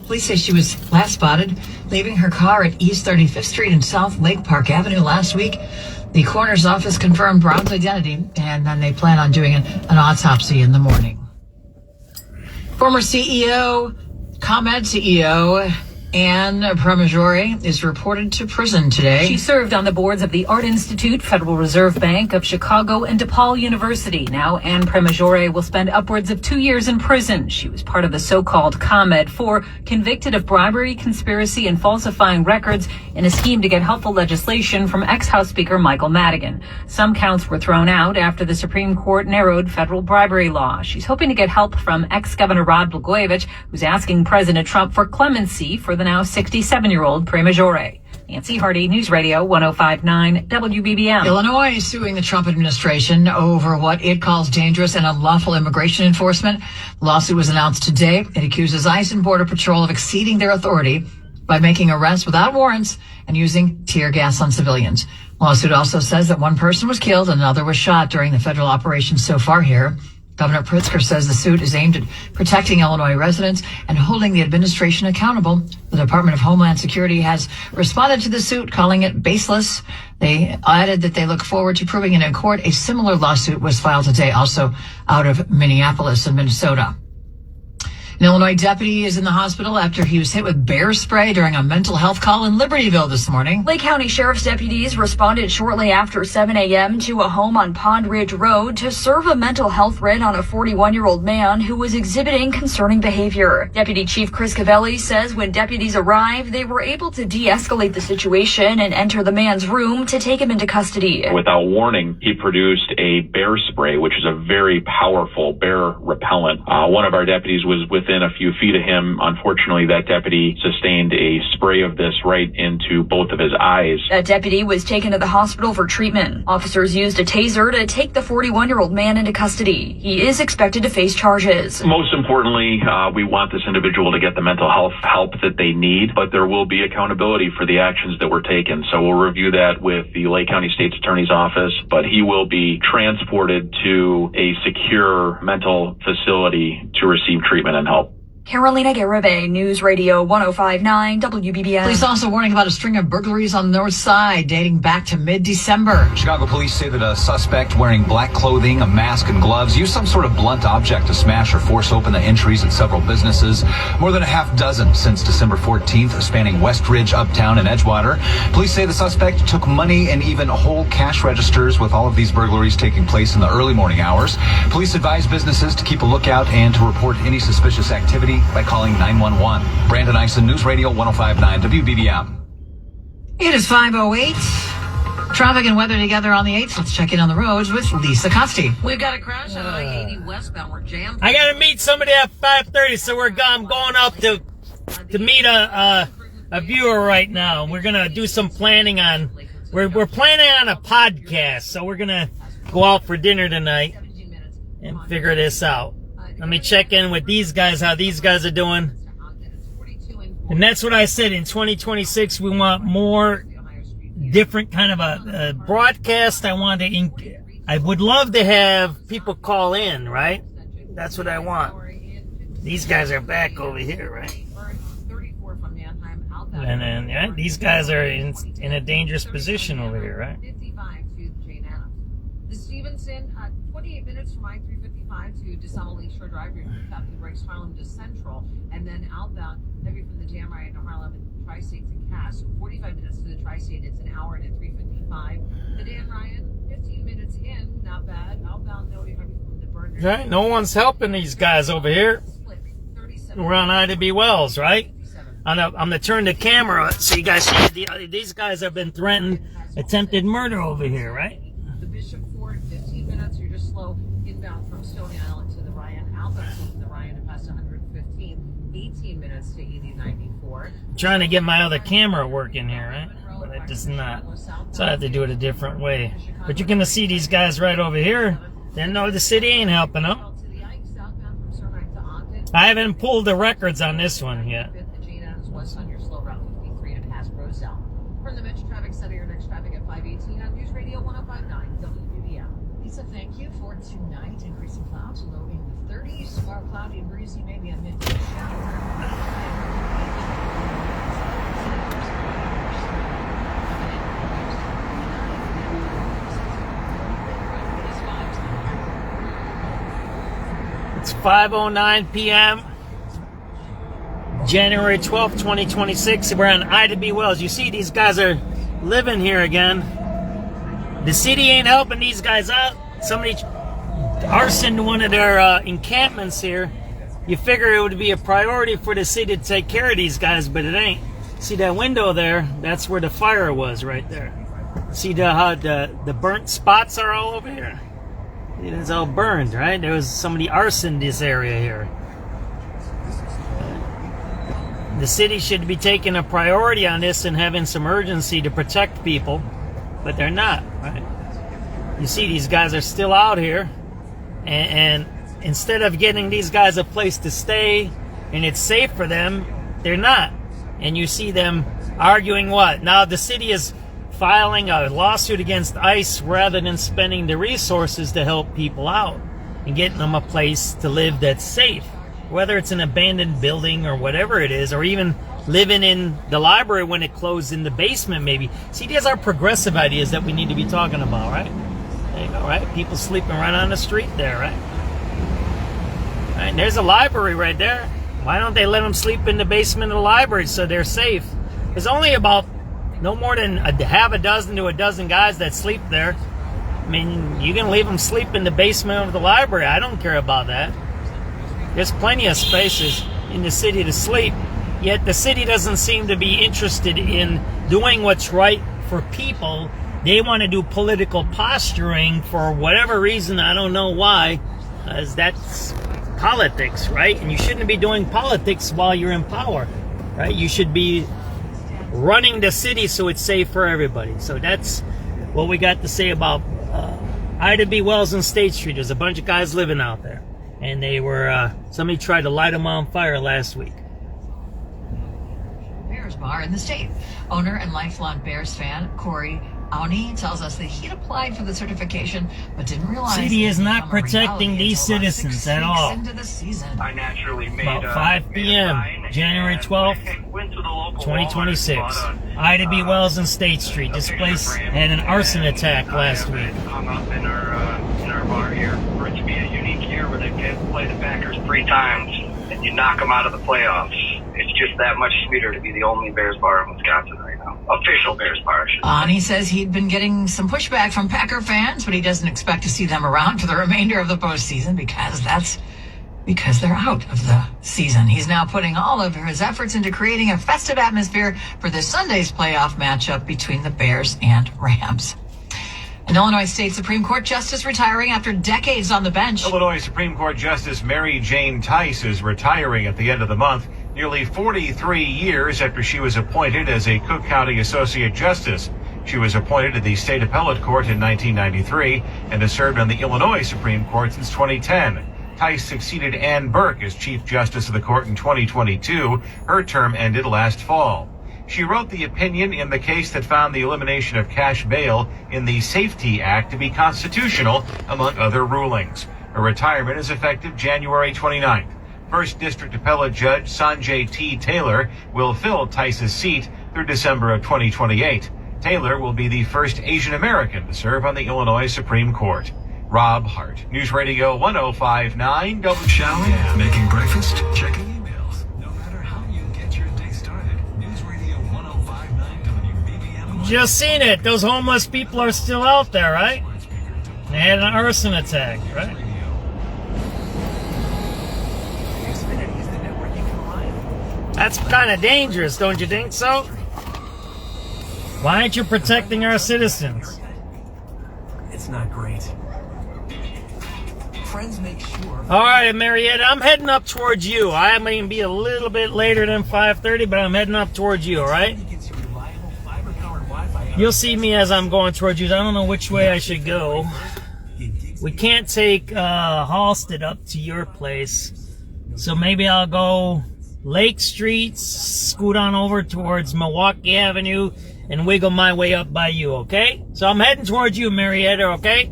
Police say she was last spotted leaving her car at East 35th Street and South Lake Park Avenue last week. The coroner's office confirmed Brown's identity, and then they plan on doing an autopsy in the morning. Former ComEd CEO Anne Premaggiore is reported to prison today. She served on the boards of the Art Institute, Federal Reserve Bank of Chicago, and DePaul University. Now, Anne Premaggiore will spend upwards of 2 years in prison. She was part of the so-called ComEd 4, convicted of bribery, conspiracy, and falsifying records in a scheme to get helpful legislation from ex-House Speaker Michael Madigan. Some counts were thrown out after the Supreme Court narrowed federal bribery law. She's hoping to get help from ex-Governor Rod Blagojevich, who's asking President Trump for clemency for the now 67-year-old Premaggiore. Nancy Hardy, News Radio 105.9 WBBM. Illinois is suing the Trump administration over what it calls dangerous and unlawful immigration enforcement. The lawsuit was announced today. It accuses ICE and Border Patrol of exceeding their authority by making arrests without warrants and using tear gas on civilians. The lawsuit also says that one person was killed and another was shot during the federal operation so far here. Governor Pritzker says the suit is aimed at protecting Illinois residents and holding the administration accountable. The Department of Homeland Security has responded to the suit, calling it baseless. They added that they look forward to proving it in court. A similar lawsuit was filed today, also out of Minneapolis and Minnesota. An Illinois deputy is in the hospital after he was hit with bear spray during a mental health call in Libertyville this morning. Lake County Sheriff's deputies responded shortly after 7 a.m. to a home on Pond Ridge Road to serve a mental health writ on a 41-year-old man who was exhibiting concerning behavior. Deputy Chief Chris Cavelli says when deputies arrived, they were able to de-escalate the situation and enter the man's room to take him into custody. Without warning, he produced a bear spray, which is a very powerful bear repellent. One of our deputies was within a few feet of him. Unfortunately, that deputy sustained a spray of this right into both of his eyes. That deputy was taken to the hospital for treatment. Officers used a taser to take the 41-year-old man into custody. He is expected to face charges. Most importantly, we want this individual to get the mental health help that they need, but there will be accountability for the actions that were taken. So we'll review that with the Lake County State's Attorney's Office, but he will be transported to a secure mental facility to receive treatment and help. Carolina Garibay, News Radio 105.9 WBBM. Police also warning about a string of burglaries on the north side dating back to mid-December. Chicago police say that a suspect wearing black clothing, a mask, and gloves used some sort of blunt object to smash or force open the entries at several businesses. More than a half dozen since December 14th, spanning West Ridge, Uptown, and Edgewater. Police say the suspect took money and even whole cash registers, with all of these burglaries taking place in the early morning hours. Police advise businesses to keep a lookout and to report any suspicious activity by calling 911. Brandon Eisen, News Radio 105.9 WBBM. It is 5:08. Traffic and weather together on the 8th. Let's check in on the roads with Lisa Costi. We've got a crash on I-80 westbound. We're jammed. I gotta meet somebody at 5:30, so I'm going up to meet a viewer right now. We're gonna do some planning on. We're planning on a podcast, so we're gonna go out for dinner tonight and figure this out. Let me check in with these guys, how these guys are doing. And that's what I said. In 2026, we want more different kind of a broadcast. I would love to have people call in, right? That's what I want. These guys are back over here, right? And then, yeah, these guys are in a dangerous position over here, right? The Stevenson, 28 minutes from I-355 to DeSalle Shore Drive. You're up the brakes Harlem to Central, and then outbound, heavy from the Jam Riot to Harlem and Tri-State to Cass. 45 minutes to the Tri-State. It's an hour and at 3:55. The Dan Ryan, 15 minutes in, not bad. Outbound, no, heavy from the Burner. Right, no one's helping these guys over here. We're on I-to-B Wells, right? I'm gonna turn the camera so you guys see these guys have been threatened attempted murder over here, right? The Bishop Ford, 15 minutes. You're just slow inbound from Stony Island to the Ryan. Outbound from the Ryan to past 115. 18 minutes to 8094. Trying to get my other camera working here, right? But it does not. So I have to do it a different way. But you're gonna see these guys right over here. They know the city ain't helping them. I haven't pulled the records on this one yet. On your slow route 53 to pass Roselle. From the Metro Traffic Center, your next traffic at 5:18 on News Radio 1059 WBBM. Lisa, thank you for tonight. Increasing clouds, low in the 30s. Tomorrow, cloudy and breezy, maybe a midday shower. It's 5:09 p.m. January 12th, 2026. We're on I-to-B Wells. You see these guys are living here again. The city ain't helping these guys out. Somebody arsoned one of their encampments here. You figure it would be a priority for the city to take care of these guys, but it ain't. See that window there? That's where the fire was right there. See how the burnt spots are all over here? It's all burned, right? There was somebody arsoned this area here. The city should be taking a priority on this and having some urgency to protect people, but they're not, right? You see these guys are still out here, and instead of getting these guys a place to stay and it's safe for them, they're not. And you see them arguing what? Now the city is filing a lawsuit against ICE rather than spending the resources to help people out and getting them a place to live that's safe. Whether it's an abandoned building or whatever it is, or even living in the library when it closed in the basement maybe. See, these are progressive ideas that we need to be talking about, right? There you go, right? People sleeping right on the street there, right? Right, and there's a library right there. Why don't they let them sleep in the basement of the library so they're safe? There's only about no more than half a dozen to a dozen guys that sleep there. I mean, you can leave them sleep in the basement of the library. I don't care about that. There's plenty of spaces in the city to sleep, yet the city doesn't seem to be interested in doing what's right for people. They want to do political posturing for whatever reason. I don't know why, as that's politics, right? And you shouldn't be doing politics while you're in power, right? You should be running the city so it's safe for everybody. So that's what we got to say about I-to-B Wells and State Street. There's a bunch of guys living out there. And they were, somebody tried to light them on fire last week. Bears bar in the state. Owner and lifelong Bears fan, Corey Auni, tells us that he had applied for the certification, but didn't realize City is not protecting these citizens at all. Into the season. I naturally made About 5 p.m., January 12th, 2026. I-to-B Wells and State Street. This place had an arson attack last week. Hung up in our bar here. For it to be a unique year where they play the Packers 3 times and you knock them out of the playoffs. It's just that much sweeter to be the only Bears bar in Wisconsin right now. Official Bears bar. He says he'd been getting some pushback from Packer fans, but he doesn't expect to see them around for the remainder of the postseason because they're out of the season. He's now putting all of his efforts into creating a festive atmosphere for this Sunday's playoff matchup between the Bears and Rams. An Illinois State Supreme Court justice retiring after decades on the bench. Illinois Supreme Court Justice Mary Jane Theis is retiring at the end of the month, nearly 43 years after she was appointed as a Cook County Associate Justice. She was appointed to the State Appellate Court in 1993 and has served on the Illinois Supreme Court since 2010. Theis succeeded Ann Burke as Chief Justice of the Court in 2022. Her term ended last fall. She wrote the opinion in the case that found the elimination of cash bail in the Safety Act to be constitutional, among other rulings. Her retirement is effective January 29th. First District Appellate Judge Sanjay T. Taylor will fill Theis's seat through December of 2028. Taylor will be the first Asian American to serve on the Illinois Supreme Court. Rob Hart, News Radio 105.9 W. Showering, making breakfast, checking emails. No matter how you get your day started, News Radio 105.9 WBBM. Just seen it. Those homeless people are still out there, right? They had an arson attack, right? That's kind of dangerous, don't you think so? Why aren't you protecting our citizens? It's not great. Friends make sure. All right, Marietta, I'm heading up towards you. I may be a little bit later than 5:30, but I'm heading up towards you, all right? You'll see me as I'm going towards you. I don't know which way I should go. We can't take Halsted up to your place, so maybe I'll go Lake Street, scoot on over towards Milwaukee Avenue, and wiggle my way up by you, okay? So I'm heading towards you, Marietta, okay?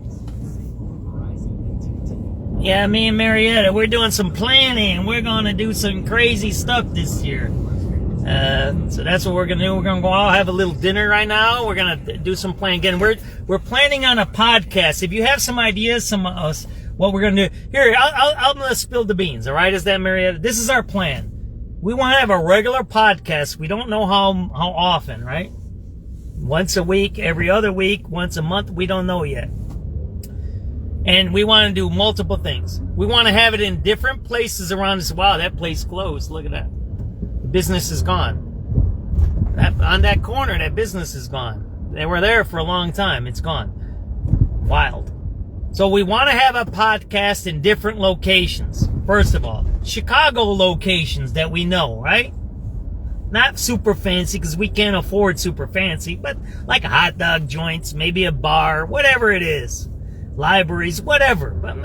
Yeah, me and Marietta, we're doing some planning. We're going to do some crazy stuff this year. So that's what we're going to do. We're going to go out, have a little dinner right now. We're going to do some planning. Again, we're planning on a podcast. If you have some ideas, what we're going to do. Here, I'm going to spill the beans, all right? Is that, Marietta? This is our plan. We want to have a regular podcast. We don't know how often, right? Once a week, every other week, once a month. We don't know yet. And we want to do multiple things. We want to have it in different places around us. Wow, that place closed. Look at that. The business is gone. On that corner, that business is gone. They were there for a long time. It's gone. Wild. So we want to have a podcast in different locations. First of all, Chicago locations that we know, right? Not super fancy because we can't afford super fancy, but like hot dog joints, maybe a bar, whatever it is. Libraries, whatever. But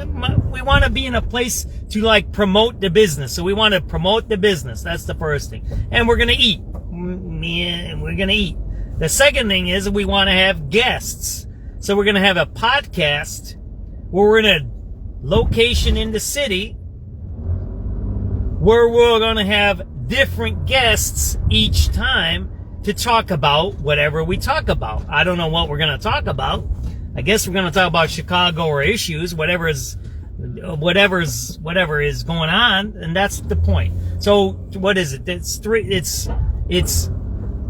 we want to be in a place to like promote the business. So we want to promote the business. That's the first thing. And we're going to eat. We're going to eat. The second thing is we want to have guests. So we're going to have a podcast where we're in a location in the city where we're going to have different guests each time to talk about whatever we talk about. I don't know what we're going to talk about. I guess we're going to talk about Chicago or issues, whatever is going on, and that's the point. So what is it? It's the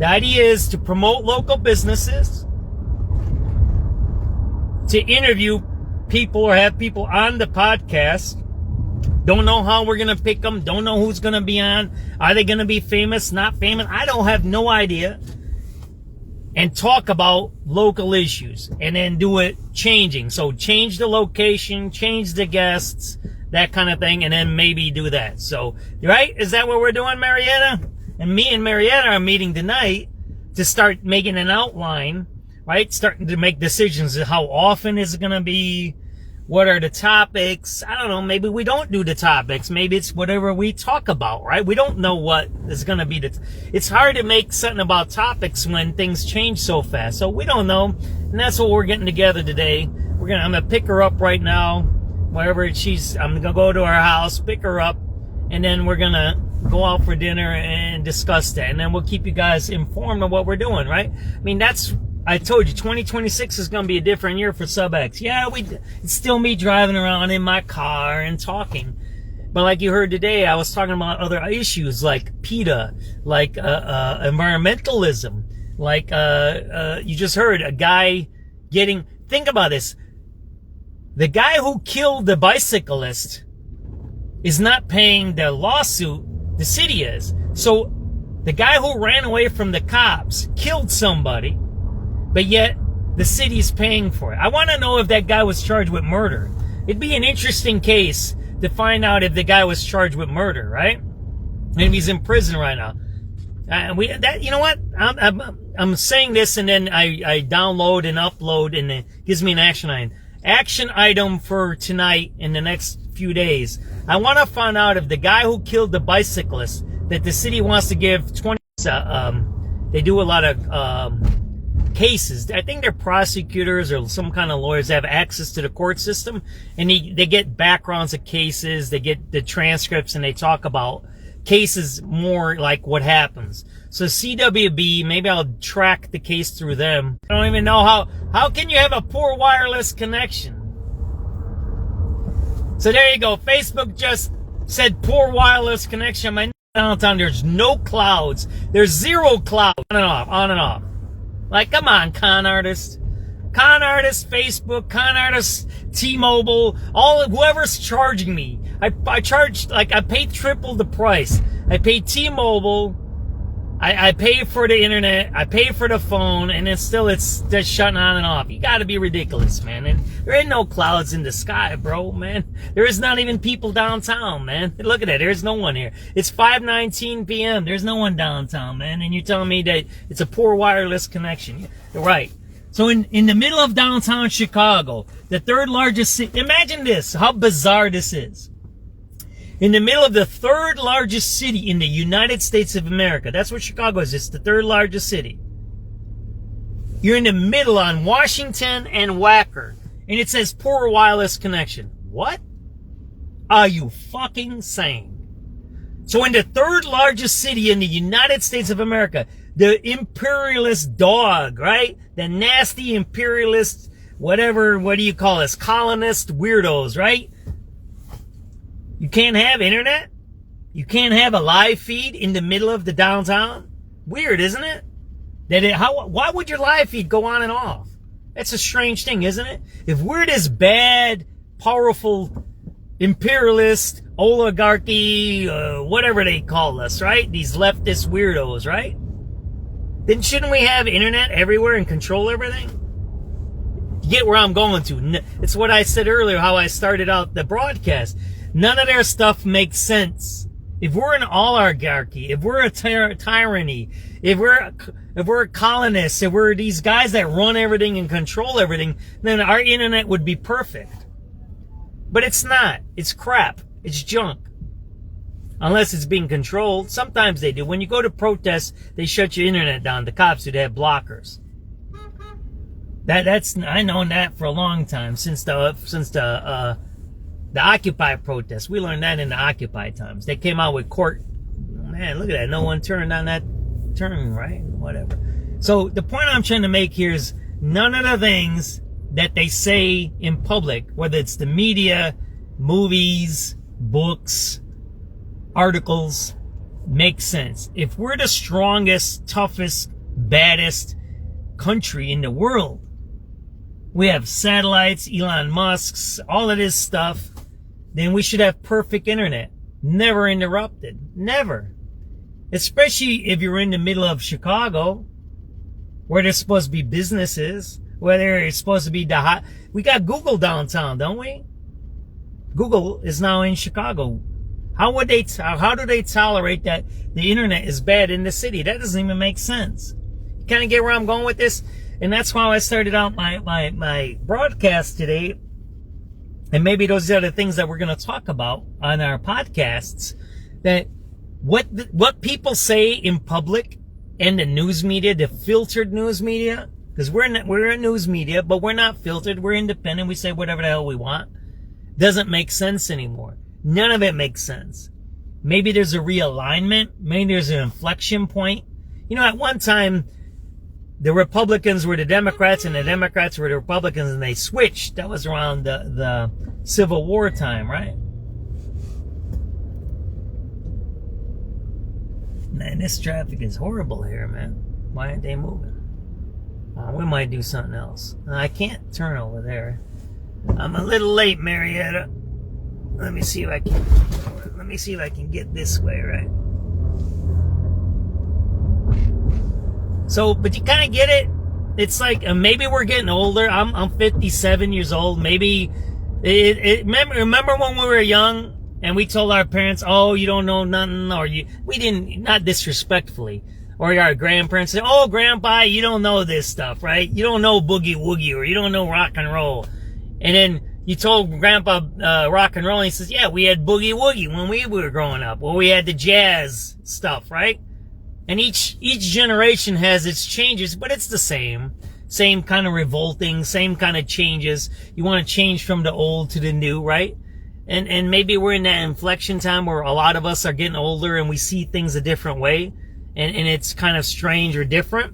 idea is to promote local businesses, to interview people or have people on the podcast. Don't know how we're going to pick them. Don't know who's going to be on. Are they going to be famous, not famous? I don't have no idea. And talk about local issues and then do it changing. So change the location, change the guests, that kind of thing, and then maybe do that. So, right? Is that what we're doing, Marietta? And me and Marietta are meeting tonight to start making an outline, right? Starting to make decisions of how often is it going to be, what are the topics. I don't know, maybe we don't do the topics. Maybe it's whatever we talk about, right? We don't know what is going to be. It's hard to make something about topics when things change so fast. So we don't know. And that's what we're getting together today. I'm going to pick her up right now, wherever I'm going to go to her house, pick her up, and then we're going to go out for dinner and discuss that. And then we'll keep you guys informed of what we're doing, right? I mean, I told you, 2026 is going to be a different year for SubX. Yeah, it's still me driving around in my car and talking. But like you heard today, I was talking about other issues like PETA, like environmentalism, like you just heard a guy think about this. The guy who killed the bicyclist is not paying the lawsuit, the city is. So the guy who ran away from the cops killed somebody, but yet the city's paying for it. I want to know if that guy was charged with murder. It'd be an interesting case to find out if the guy was charged with murder, right? And if he's in prison right now. You know what? I'm saying this, and then I download and upload, and it gives me an action item. Action item for tonight in the next few days. I want to find out if the guy who killed the bicyclist that the city wants to give 20. They do a lot of cases. I think they're prosecutors or some kind of lawyers that have access to the court system, and they get backgrounds of cases, they get the transcripts, and they talk about cases more like what happens. So CWB, maybe I'll track the case through them. I don't even know how can you have a poor wireless connection? So there you go. Facebook just said poor wireless connection. My downtown, there's no clouds. There's zero clouds. On and off, on and off. Like, come on, con artist. Con artist, Facebook, con artist, T-Mobile, whoever's charging me. I charge, like, I pay triple the price. I pay T-Mobile, I pay for the internet, I pay for the phone, and it's just shutting on and off. You gotta be ridiculous, man. And there ain't no clouds in the sky, bro, man. There is not even people downtown, man. Look at that, there's no one here. It's 5:19 p.m., there's no one downtown, man. And you're telling me that it's a poor wireless connection. You're right. So in the middle of downtown Chicago, the third largest city, imagine this, how bizarre this is. In the middle of the third largest city in the United States of America, that's what Chicago is, it's the third largest city. You're in the middle on Washington and Wacker, and it says poor wireless connection. What are you fucking saying? So in the third largest city in the United States of America, the imperialist dog, right? The nasty imperialist, whatever, what do you call us? Colonist weirdos, right? You can't have internet? You can't have a live feed in the middle of the downtown? Weird, isn't it? Why would your live feed go on and off? That's a strange thing, isn't it? If we're this bad, powerful, imperialist, oligarchy, whatever they call us, right? These leftist weirdos, right? Then shouldn't we have internet everywhere and control everything? You get where I'm going to. It's what I said earlier, how I started out the broadcast. None of their stuff makes sense. If we're an oligarchy, if we're a tyranny, if we're colonists, if we're these guys that run everything and control everything, then our internet would be perfect. But it's not. It's crap. It's junk. Unless it's being controlled. Sometimes they do. When you go to protests, they shut your internet down. The cops do. They have blockers. I known that for a long time, since the Occupy protests. We learned that in the Occupy times. They came out with court. Man, look at that. No one turned on that turn, right? Whatever. So the point I'm trying to make here is none of the things that they say in public, whether it's the media, movies, books, articles, make sense. If we're the strongest, toughest, baddest country in the world, we have satellites, Elon Musk's, all of this stuff, then we should have perfect internet. Never interrupted. Never. Especially if you're in the middle of Chicago, where there's supposed to be businesses, where there's supposed to be we got Google downtown, don't we? Google is now in Chicago. How do they tolerate that the internet is bad in the city? That doesn't even make sense. You kind of get where I'm going with this? And that's why I started out my broadcast today. And maybe those are the things that we're going to talk about on our podcasts. That what people say in public and the news media, the filtered news media, because we're a news media, but we're not filtered. We're independent. We say whatever the hell we want. Doesn't make sense anymore. None of it makes sense. Maybe there's a realignment. Maybe there's an inflection point. You know, at one time, the Republicans were the Democrats and the Democrats were the Republicans, and they switched. That was around the Civil War time, right? Man, this traffic is horrible here, man. Why aren't they moving? We might do something else. I can't turn over there. I'm a little late, Marietta. Let me see if I can get this way, right? So, but you kind of get it. it's like maybe we're getting older. I'm 57 years old. Maybe remember when we were young and we told our parents, "Oh, you don't know nothing," or we didn't, not disrespectfully, or our grandparents said, "Oh, Grandpa, you don't know this stuff, right? You don't know boogie woogie, or you don't know rock and roll." And then you told Grandpa rock and roll, and he says, "Yeah, we had boogie woogie when we were growing up. Well, we had the jazz stuff, right?" And each generation has its changes, but it's the same kind of revolting, same kind of changes. You want to change from the old to the new, right? And maybe we're in that inflection time where a lot of us are getting older and we see things a different way, and it's kind of strange or different,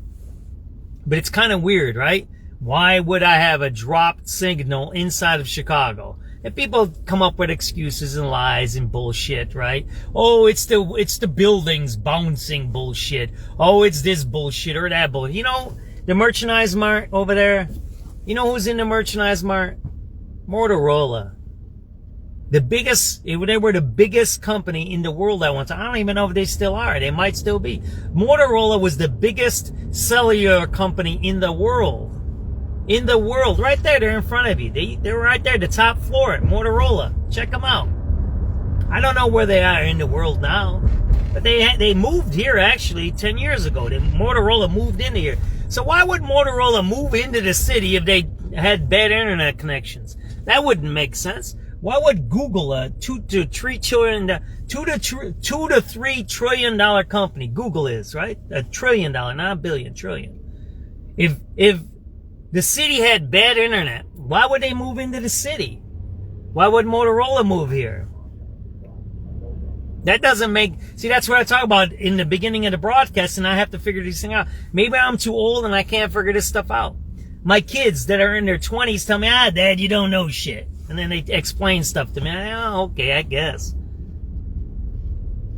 but it's kind of weird, right? Why would I have a dropped signal inside of Chicago? And people come up with excuses and lies and bullshit, right? Oh, it's the buildings bouncing bullshit. Oh, it's this bullshit or that bullshit. You know, the merchandise mart over there. You know who's in the merchandise mart? Motorola. They were the biggest company in the world at one time. I don't even know if they still are. They might still be. Motorola was the biggest cellular company in the world. In the world, right there, they're in front of you. They're right there, the top floor at Motorola. Check them out. I don't know where they are in the world now, but they moved here actually 10 years ago. Motorola moved into here. So why would Motorola move into the city if they had bad internet connections? That wouldn't make sense. Why would Google, a $2 to $3 trillion company? Google is, right? $1 trillion, not $1 billion, trillion. If the city had bad internet, why would they move into the city? Why would Motorola move here? That doesn't make... See, that's what I talk about in the beginning of the broadcast, and I have to figure these things out. Maybe I'm too old and I can't figure this stuff out. My kids that are in their 20s tell me, Dad, you don't know shit. And then they explain stuff to me. Okay, I guess.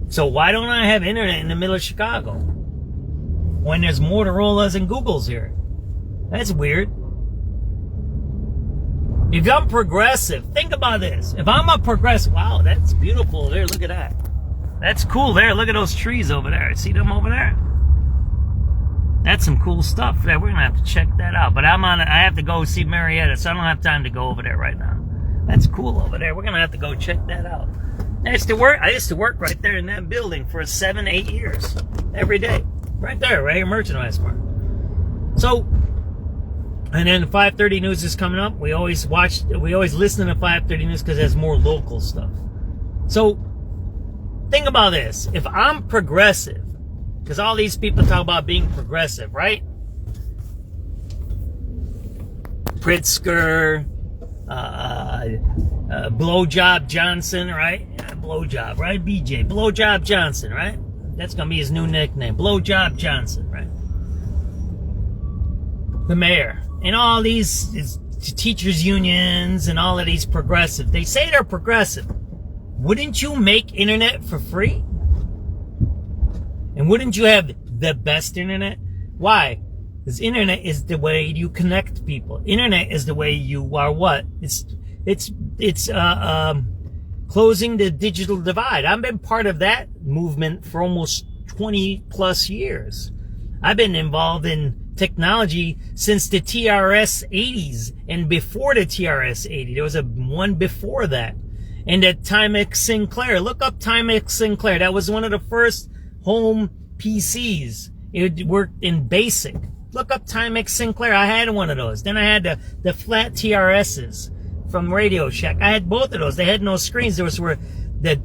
So why don't I have internet in the middle of Chicago when there's Motorola's and Google's here? That's weird. If I'm progressive, think about this. If I'm a progressive, wow, that's beautiful there. Look at that. That's cool there. Look at those trees over there. See them over there? That's some cool stuff there. We're going to have to check that out. But I have to go see Marietta, so I don't have time to go over there right now. That's cool over there. We're going to have to go check that out. I used to work right there in that building for 7-8 years. Every day. Right there, right? Merchandise mart. So... And then 5:30 News is coming up. We always listen to 5:30 News because it has more local stuff. So, think about this. If I'm progressive, because all these people talk about being progressive, right? Pritzker, Blowjob Johnson, right? Yeah, Blowjob, right? BJ, Blowjob Johnson, right? That's going to be his new nickname. Blowjob Johnson, right? The mayor. And all these teachers' unions and all of these progressive. They say they're progressive. Wouldn't you make internet for free? And wouldn't you have the best internet? Why? Because internet is the way you connect people. Internet is the way you are what? It's closing the digital divide. I've been part of that movement for almost 20 plus years. I've been involved in technology since the TRS 80s and before the TRS 80. There was one before that. And at Timex Sinclair. Look up Timex Sinclair. That was one of the first home PCs. It worked in BASIC. Look up Timex Sinclair. I had one of those. Then I had the flat TRSs from Radio Shack. I had both of those. They had no screens. There was where the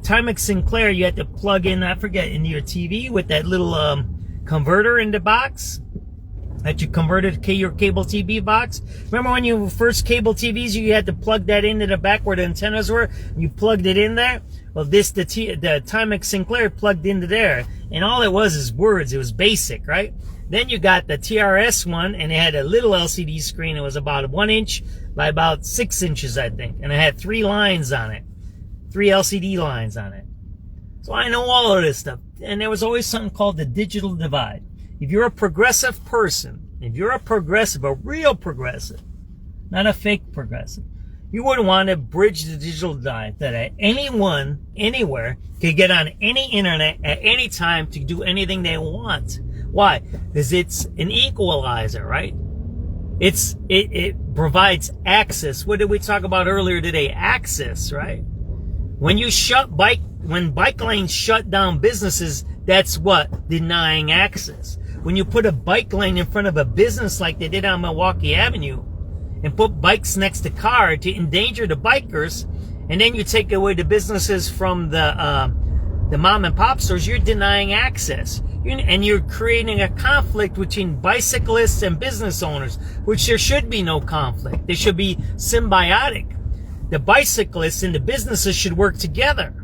Timex Sinclair you had to plug in, I forget, in your TV with that little converter in the box that you converted to your cable TV box. Remember when you first cable TVs, you had to plug that into the back where the antennas were? You plugged it in there? Well, the Timex Sinclair plugged into there. And all it was is words. It was basic, right? Then you got the TRS one, and it had a little LCD screen. It was about 1 inch by about 6 inches, I think. And it had 3 lines on it. 3 LCD lines on it. So I know all of this stuff. And there was always something called the digital divide. If you're a progressive person, if you're a progressive, a real progressive, not a fake progressive, you would want to bridge the digital divide that anyone, anywhere, can get on any internet at any time to do anything they want. Why? Because it's an equalizer, right? It provides access. What did we talk about earlier today? Access, right? When bike lanes shut down businesses, that's what? Denying access. When you put a bike lane in front of a business like they did on Milwaukee Avenue and put bikes next to cars to endanger the bikers, and then you take away the businesses from the mom and pop stores, you're denying access. And you're creating a conflict between bicyclists and business owners, which there should be no conflict. They should be symbiotic. The bicyclists and the businesses should work together.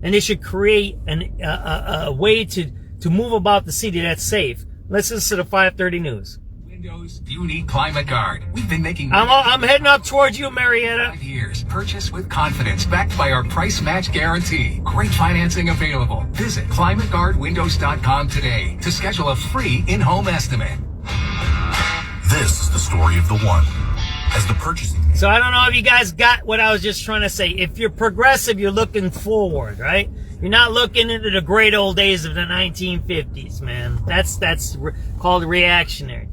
And they should create a way to move about the city that's safe. Let's listen to the 530 news. Windows, you need Climate Guard. We've been making... I'm heading up towards you, Marietta. 5 years. Purchase with confidence, backed by our price match guarantee. Great financing available. Visit ClimateGuardWindows.com today to schedule a free in-home estimate. This is the story of the one. As the purchasing... So I don't know if you guys got what I was just trying to say. If you're progressive, you're looking forward, right? You're not looking into the great old days of the 1950s, man. That's called reactionary.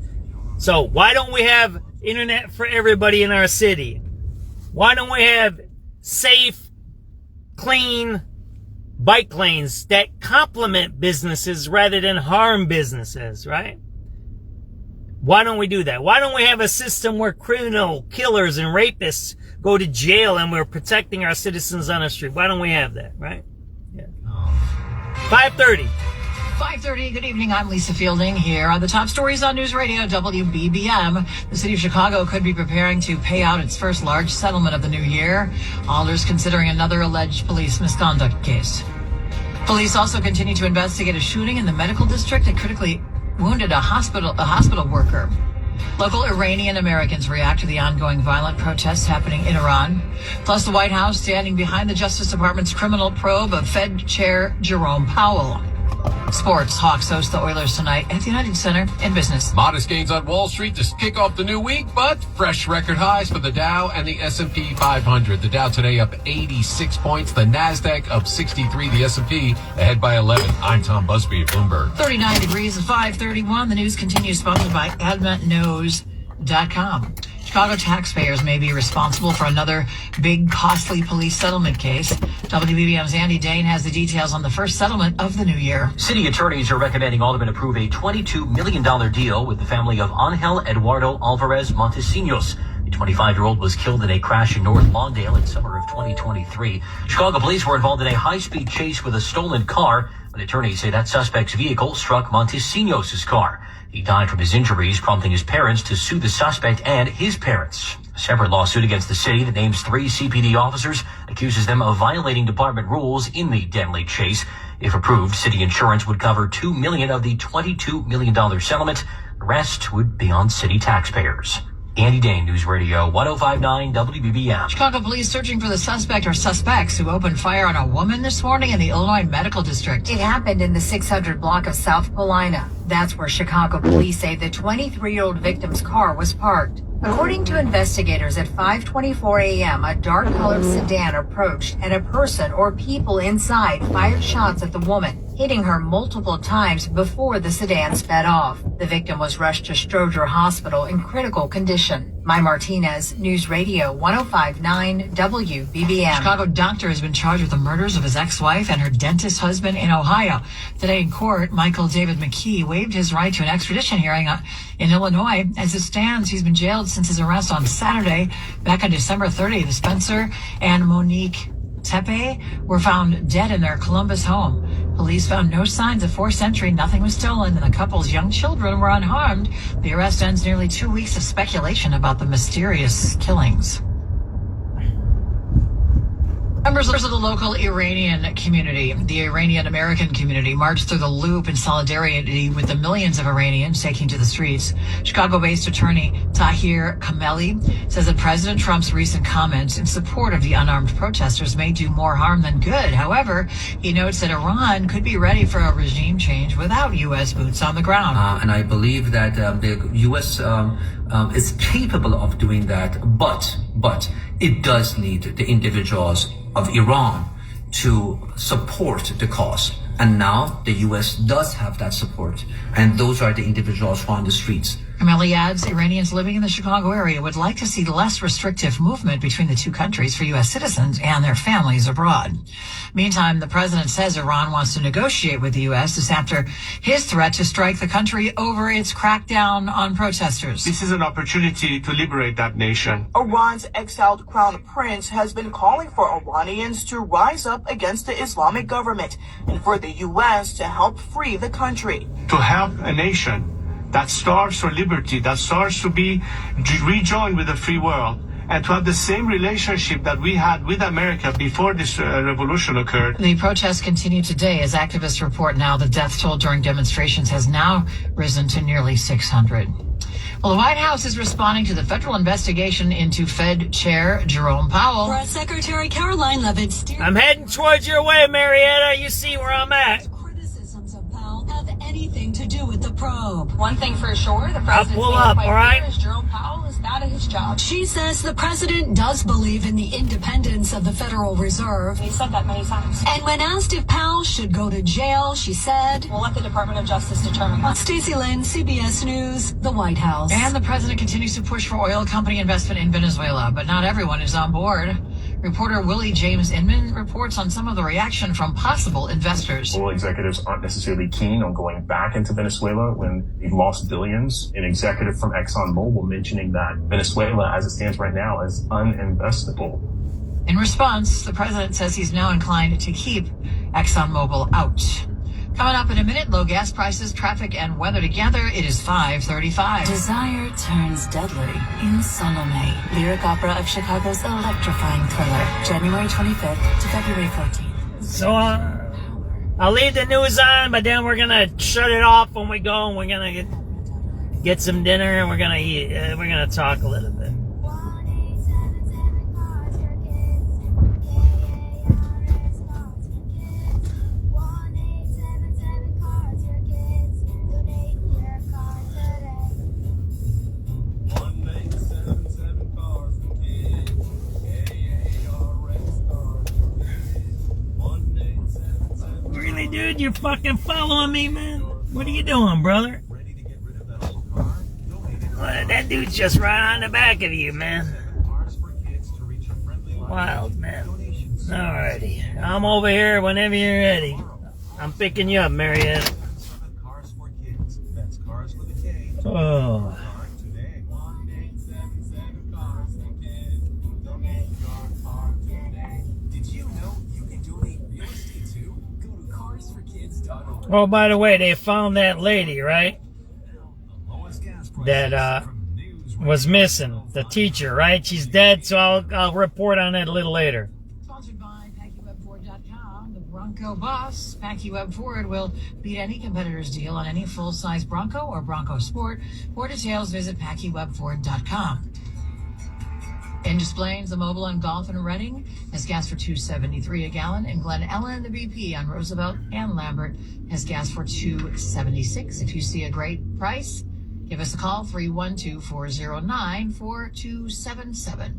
So why don't we have internet for everybody in our city? Why don't we have safe, clean bike lanes that complement businesses rather than harm businesses, right? Why don't we do that? Why don't we have a system where criminal killers and rapists go to jail and we're protecting our citizens on the street? Why don't we have that, right? Yeah. 5:30. 5:30. Good evening. I'm Lisa Fielding here on the top stories on News Radio WBBM. The city of Chicago could be preparing to pay out its first large settlement of the new year. Alders considering another alleged police misconduct case. Police also continue to investigate a shooting in the medical district that critically wounded a hospital worker. Local Iranian Americans react to the ongoing violent protests happening in Iran. Plus, the White House standing behind the Justice Department's criminal probe of Fed Chair Jerome Powell. Sports. Hawks host the Oilers tonight at the United Center in business. Modest gains on Wall Street to kick off the new week, but fresh record highs for the Dow and the S&P 500. The Dow today up 86 points. The NASDAQ up 63. The S&P ahead by 11. I'm Tom Busby at Bloomberg. 39 degrees at 5:31. The news continues, sponsored by AdventKnows.com. Chicago taxpayers may be responsible for another big, costly police settlement case. WBBM's Andy Dane has the details on the first settlement of the new year. City attorneys are recommending Aldermen approve a $22 million deal with the family of Angel Eduardo Alvarez Montesinos. The 25-year-old was killed in a crash in North Lawndale in summer of 2023. Chicago police were involved in a high-speed chase with a stolen car, but attorneys say that suspect's vehicle struck Montesinos' car. He died from his injuries, prompting his parents to sue the suspect and his parents. A separate lawsuit against the city that names 3 CPD officers accuses them of violating department rules in the deadly chase. If approved, city insurance would cover $2 million of the $22 million settlement. The rest would be on city taxpayers. Andy Dane, News Radio 105.9 WBBM. Chicago police searching for the suspect or suspects who opened fire on a woman this morning in the Illinois Medical District. It happened in the 600 block of South Paulina. That's where Chicago police say the 23-year-old victim's car was parked. According to investigators, at 5:24 a.m., a dark-colored sedan approached and a person or people inside fired shots at the woman, hitting her multiple times before the sedan sped off. The victim was rushed to Stroger Hospital in critical condition. Mai Martinez, News Radio 105.9 WBBM. Chicago doctor has been charged with the murders of his ex-wife and her dentist husband in Ohio. Today in court, Michael David McKee waived his right to an extradition hearing in Illinois. As it stands, he's been jailed since his arrest on Saturday. Back on December 30th, Spencer and Monique Tepe were found dead in their Columbus home. Police found no signs of forced entry, nothing was stolen, and the couple's young children were unharmed. The arrest ends nearly 2 weeks of speculation about the mysterious killings. Members of the local Iranian community, the Iranian American community, marched through the Loop in solidarity with the millions of Iranians taking to the streets. Chicago-based attorney Tahir Kameli says that President Trump's recent comments in support of the unarmed protesters may do more harm than good. However, he notes that Iran could be ready for a regime change without U.S. boots on the ground. And I believe that the U.S. Is capable of doing that, but it does need the individuals of Iran to support the cause. And now the U.S. does have that support. And those are the individuals who are on the streets. Kameli adds Iranians living in the Chicago area would like to see less restrictive movement between the two countries for U.S. citizens and their families abroad. Meantime, the president says Iran wants to negotiate with the U.S. This after his threat to strike the country over its crackdown on protesters. This is an opportunity to liberate that nation. Iran's exiled crown prince has been calling for Iranians to rise up against the Islamic government and for the U.S. to help free the country. To help a nation that starves for liberty, that starves to be rejoined with the free world, and to have the same relationship that we had with America before this revolution occurred. The protests continue today as activists report now the death toll during demonstrations has now risen to nearly 600. Well, the White House is responding to the federal investigation into Fed Chair Jerome Powell. Press Secretary Caroline Levitt. I'm heading towards your way, Marietta. You see where I'm at. Criticisms of Powell have anything to do with the probe. One thing for sure, the I'll president's pull up, all right? is Jerome Powell is out of his job. She says the president does believe in the independence of the Federal Reserve. He said that many times. And when asked if Powell should go to jail, she said, We'll let the Department of Justice determine that. Stacey Lynn, CBS News, the White House. And the president continues to push for oil company investment in Venezuela, but not everyone is on board. Reporter Willie James Inman reports on some of the reaction from possible investors. Oil executives aren't necessarily keen on going back into Venezuela when they've lost billions. An executive from ExxonMobil mentioning that Venezuela, as it stands right now, is uninvestable. In response, the president says he's now inclined to keep ExxonMobil out. Coming up in a minute, low gas prices, traffic, and weather together. It is 5:35. Desire turns deadly in Salome, lyric opera of Chicago's electrifying thriller, January 25th to February 14th. So I'll leave the news on, but then we're gonna shut it off when we go, and we're gonna get some dinner, and we're gonna eat. We're gonna talk a little bit. Really, dude? You're fucking following me, man? What are you doing, brother? That dude's just right on the back of you, man. Wild, man. Alrighty. I'm over here whenever you're ready. I'm picking you up, Marietta. Oh. Oh, by the way, they found that lady, right? That was missing. The teacher, right? She's dead, so I'll report on that a little later. Sponsored by PackyWeb4.com. The Bronco boss, PackyWeb Ford, will beat any competitor's deal on any full-size Bronco or Bronco Sport. For details, visit PackyWeb4.com. In Des Plaines, the Mobile on Golf and Reading has gas for $2.73 a gallon. In Glen Ellen, the BP on Roosevelt and Lambert has gas for $2.76. If you see a great price, give us a call, 312-409-4277.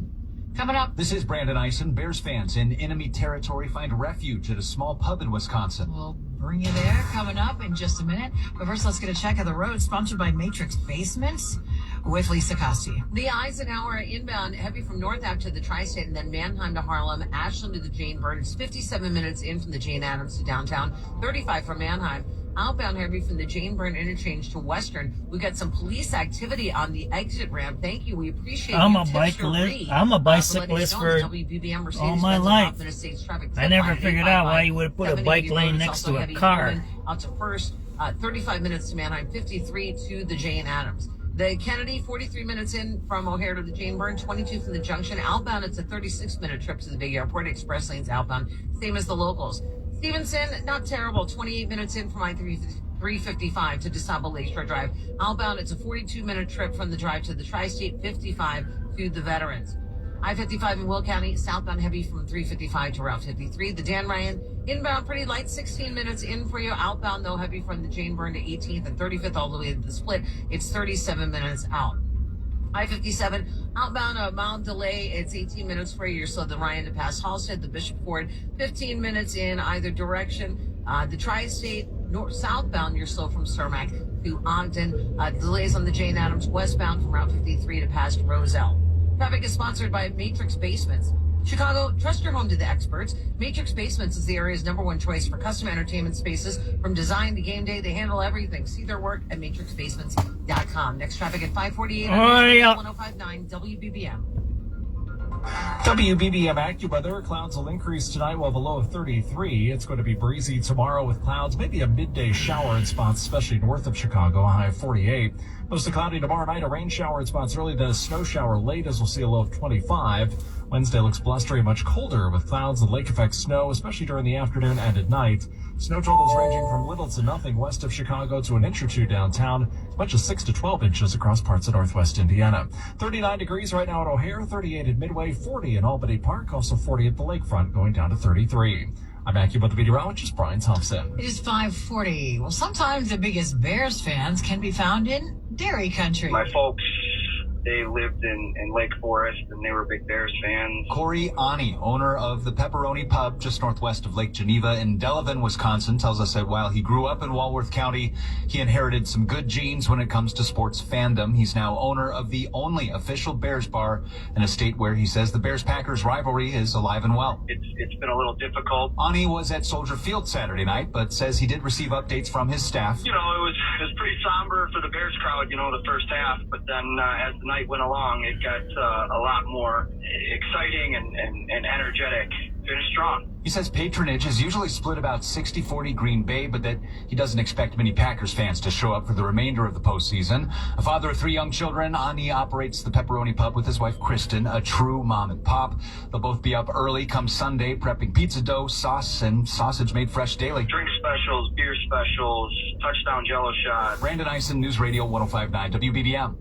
Coming up. This is Brandon Eisen. Bears fans in enemy territory find refuge at a small pub in Wisconsin. We'll bring you there coming up in just a minute. But first, let's get a check of the road, sponsored by Matrix Basements with Lisa Costi. The Eisenhower inbound heavy from North Ave to the Tri-State and then Mannheim to Harlem, Ashland to the Jane Byrne. It's 57 minutes in from the Jane Addams to downtown, 35 from Mannheim. Outbound heavy from the Jane Byrne interchange to Western. We got some police activity on the exit ramp. Thank you. We appreciate it. I'm a bicyclist for all my life. I never figured out why you would put a bike lane next to a car. Out to First, 35 minutes to Mannheim, 53 to the Jane Addams. The Kennedy, 43 minutes in from O'Hare to the Jane Byrne, 22 from the junction. Outbound, it's a 36-minute trip to the big airport. Express lanes outbound, same as the locals. Stevenson, not terrible, 28 minutes in from I-355 to DeSable Lakeshore Drive. Outbound, it's a 42-minute trip from the drive to the Tri-State, 55 to the Veterans. I-55 in Will County, southbound heavy from 355 to Route 53. The Dan Ryan, inbound pretty light, 16 minutes in for you. Outbound, though, heavy from the Jane Byrne to 18th and 35th all the way to the Split. It's 37 minutes out. I-57, outbound, a mild delay. It's 18 minutes for you. So the Ryan to pass Halstead, the Bishop Ford, 15 minutes in either direction. The tri-state southbound, you're slow from Cermak to Ogden. Delays on the Jane Addams westbound from Route 53 to past Roselle. Traffic is sponsored by Matrix Basements. Chicago, trust your home to the experts. Matrix Basements is the area's #1 choice for custom entertainment spaces. From design to game day, they handle everything. See their work at matrixbasements.com. Next traffic at 548 on 1059 WBBM. WBBM AccuWeather. Clouds will increase tonight. We'll have a low of 33. It's going to be breezy tomorrow with clouds, maybe a midday shower in spots, especially north of Chicago, a high of 48. Mostly cloudy tomorrow night, a rain shower in spots early, then a snow shower late as we'll see a low of 25. Wednesday looks blustery, much colder with clouds and lake effect snow, especially during the afternoon and at night. Snow totals ranging from little to nothing west of Chicago to an inch or two downtown, as much as 6 to 12 inches across parts of northwest Indiana. 39 degrees right now at O'Hare, 38 at Midway, 40 in Albany Park, also 40 at the lakefront, going down to 33. I'm AccuWeather meteorologist Brian Thompson. It is 5:40. Well, sometimes the biggest Bears fans can be found in dairy country. My folks, they lived in Lake Forest, and they were big Bears fans. Corey Ani, owner of the Pepperoni Pub just northwest of Lake Geneva in Delavan, Wisconsin, tells us that while he grew up in Walworth County, he inherited some good genes when it comes to sports fandom. He's now owner of the only official Bears bar in a state where he says the Bears-Packers rivalry is alive and well. It's been a little difficult. Ani was at Soldier Field Saturday night, but says he did receive updates from his staff. You know, it was pretty somber for the Bears crowd, the first half, but then as the night went along, it got a lot more exciting and energetic. Finished strong. He says patronage is usually split about 60-40 Green Bay, but that he doesn't expect many Packers fans to show up for the remainder of the postseason. A father of 3 young children, Ani operates the Pepperoni Pub with his wife Kristen, a true mom and pop. They'll both be up early come Sunday, prepping pizza dough, sauce, and sausage made fresh daily. Drink specials, beer specials, touchdown jello shot. Brandon Eisen, News Radio 105.9 WBBM.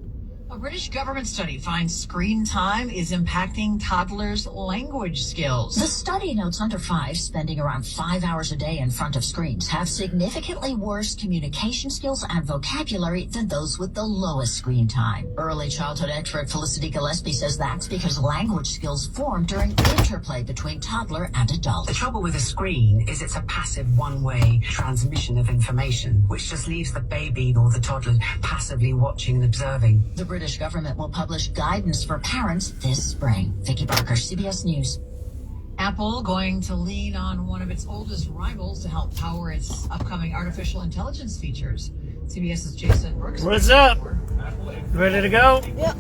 A British government study finds screen time is impacting toddlers' language skills. The study notes under 5 spending around 5 hours a day in front of screens have significantly worse communication skills and vocabulary than those with the lowest screen time. Early childhood expert Felicity Gillespie says that's because language skills form during interplay between toddler and adult. The trouble with a screen is it's a passive one-way transmission of information, which just leaves the baby or the toddler passively watching and observing. The British government will publish guidance for parents this spring. Vicki Barker, CBS News. Apple going to lean on one of its oldest rivals to help power its upcoming artificial intelligence features. CBS's Jason Brooks. What's up? Ready to go? Yep.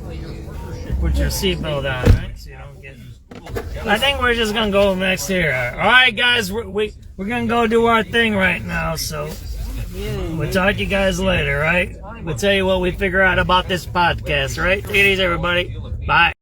Put your seatbelt on, right? So you don't get... I think we're just gonna go next here. All right, guys, we're gonna go do our thing right now. So we'll talk to you guys later, right? We'll tell you what we figure out about this podcast, right? Take it easy, everybody. Bye.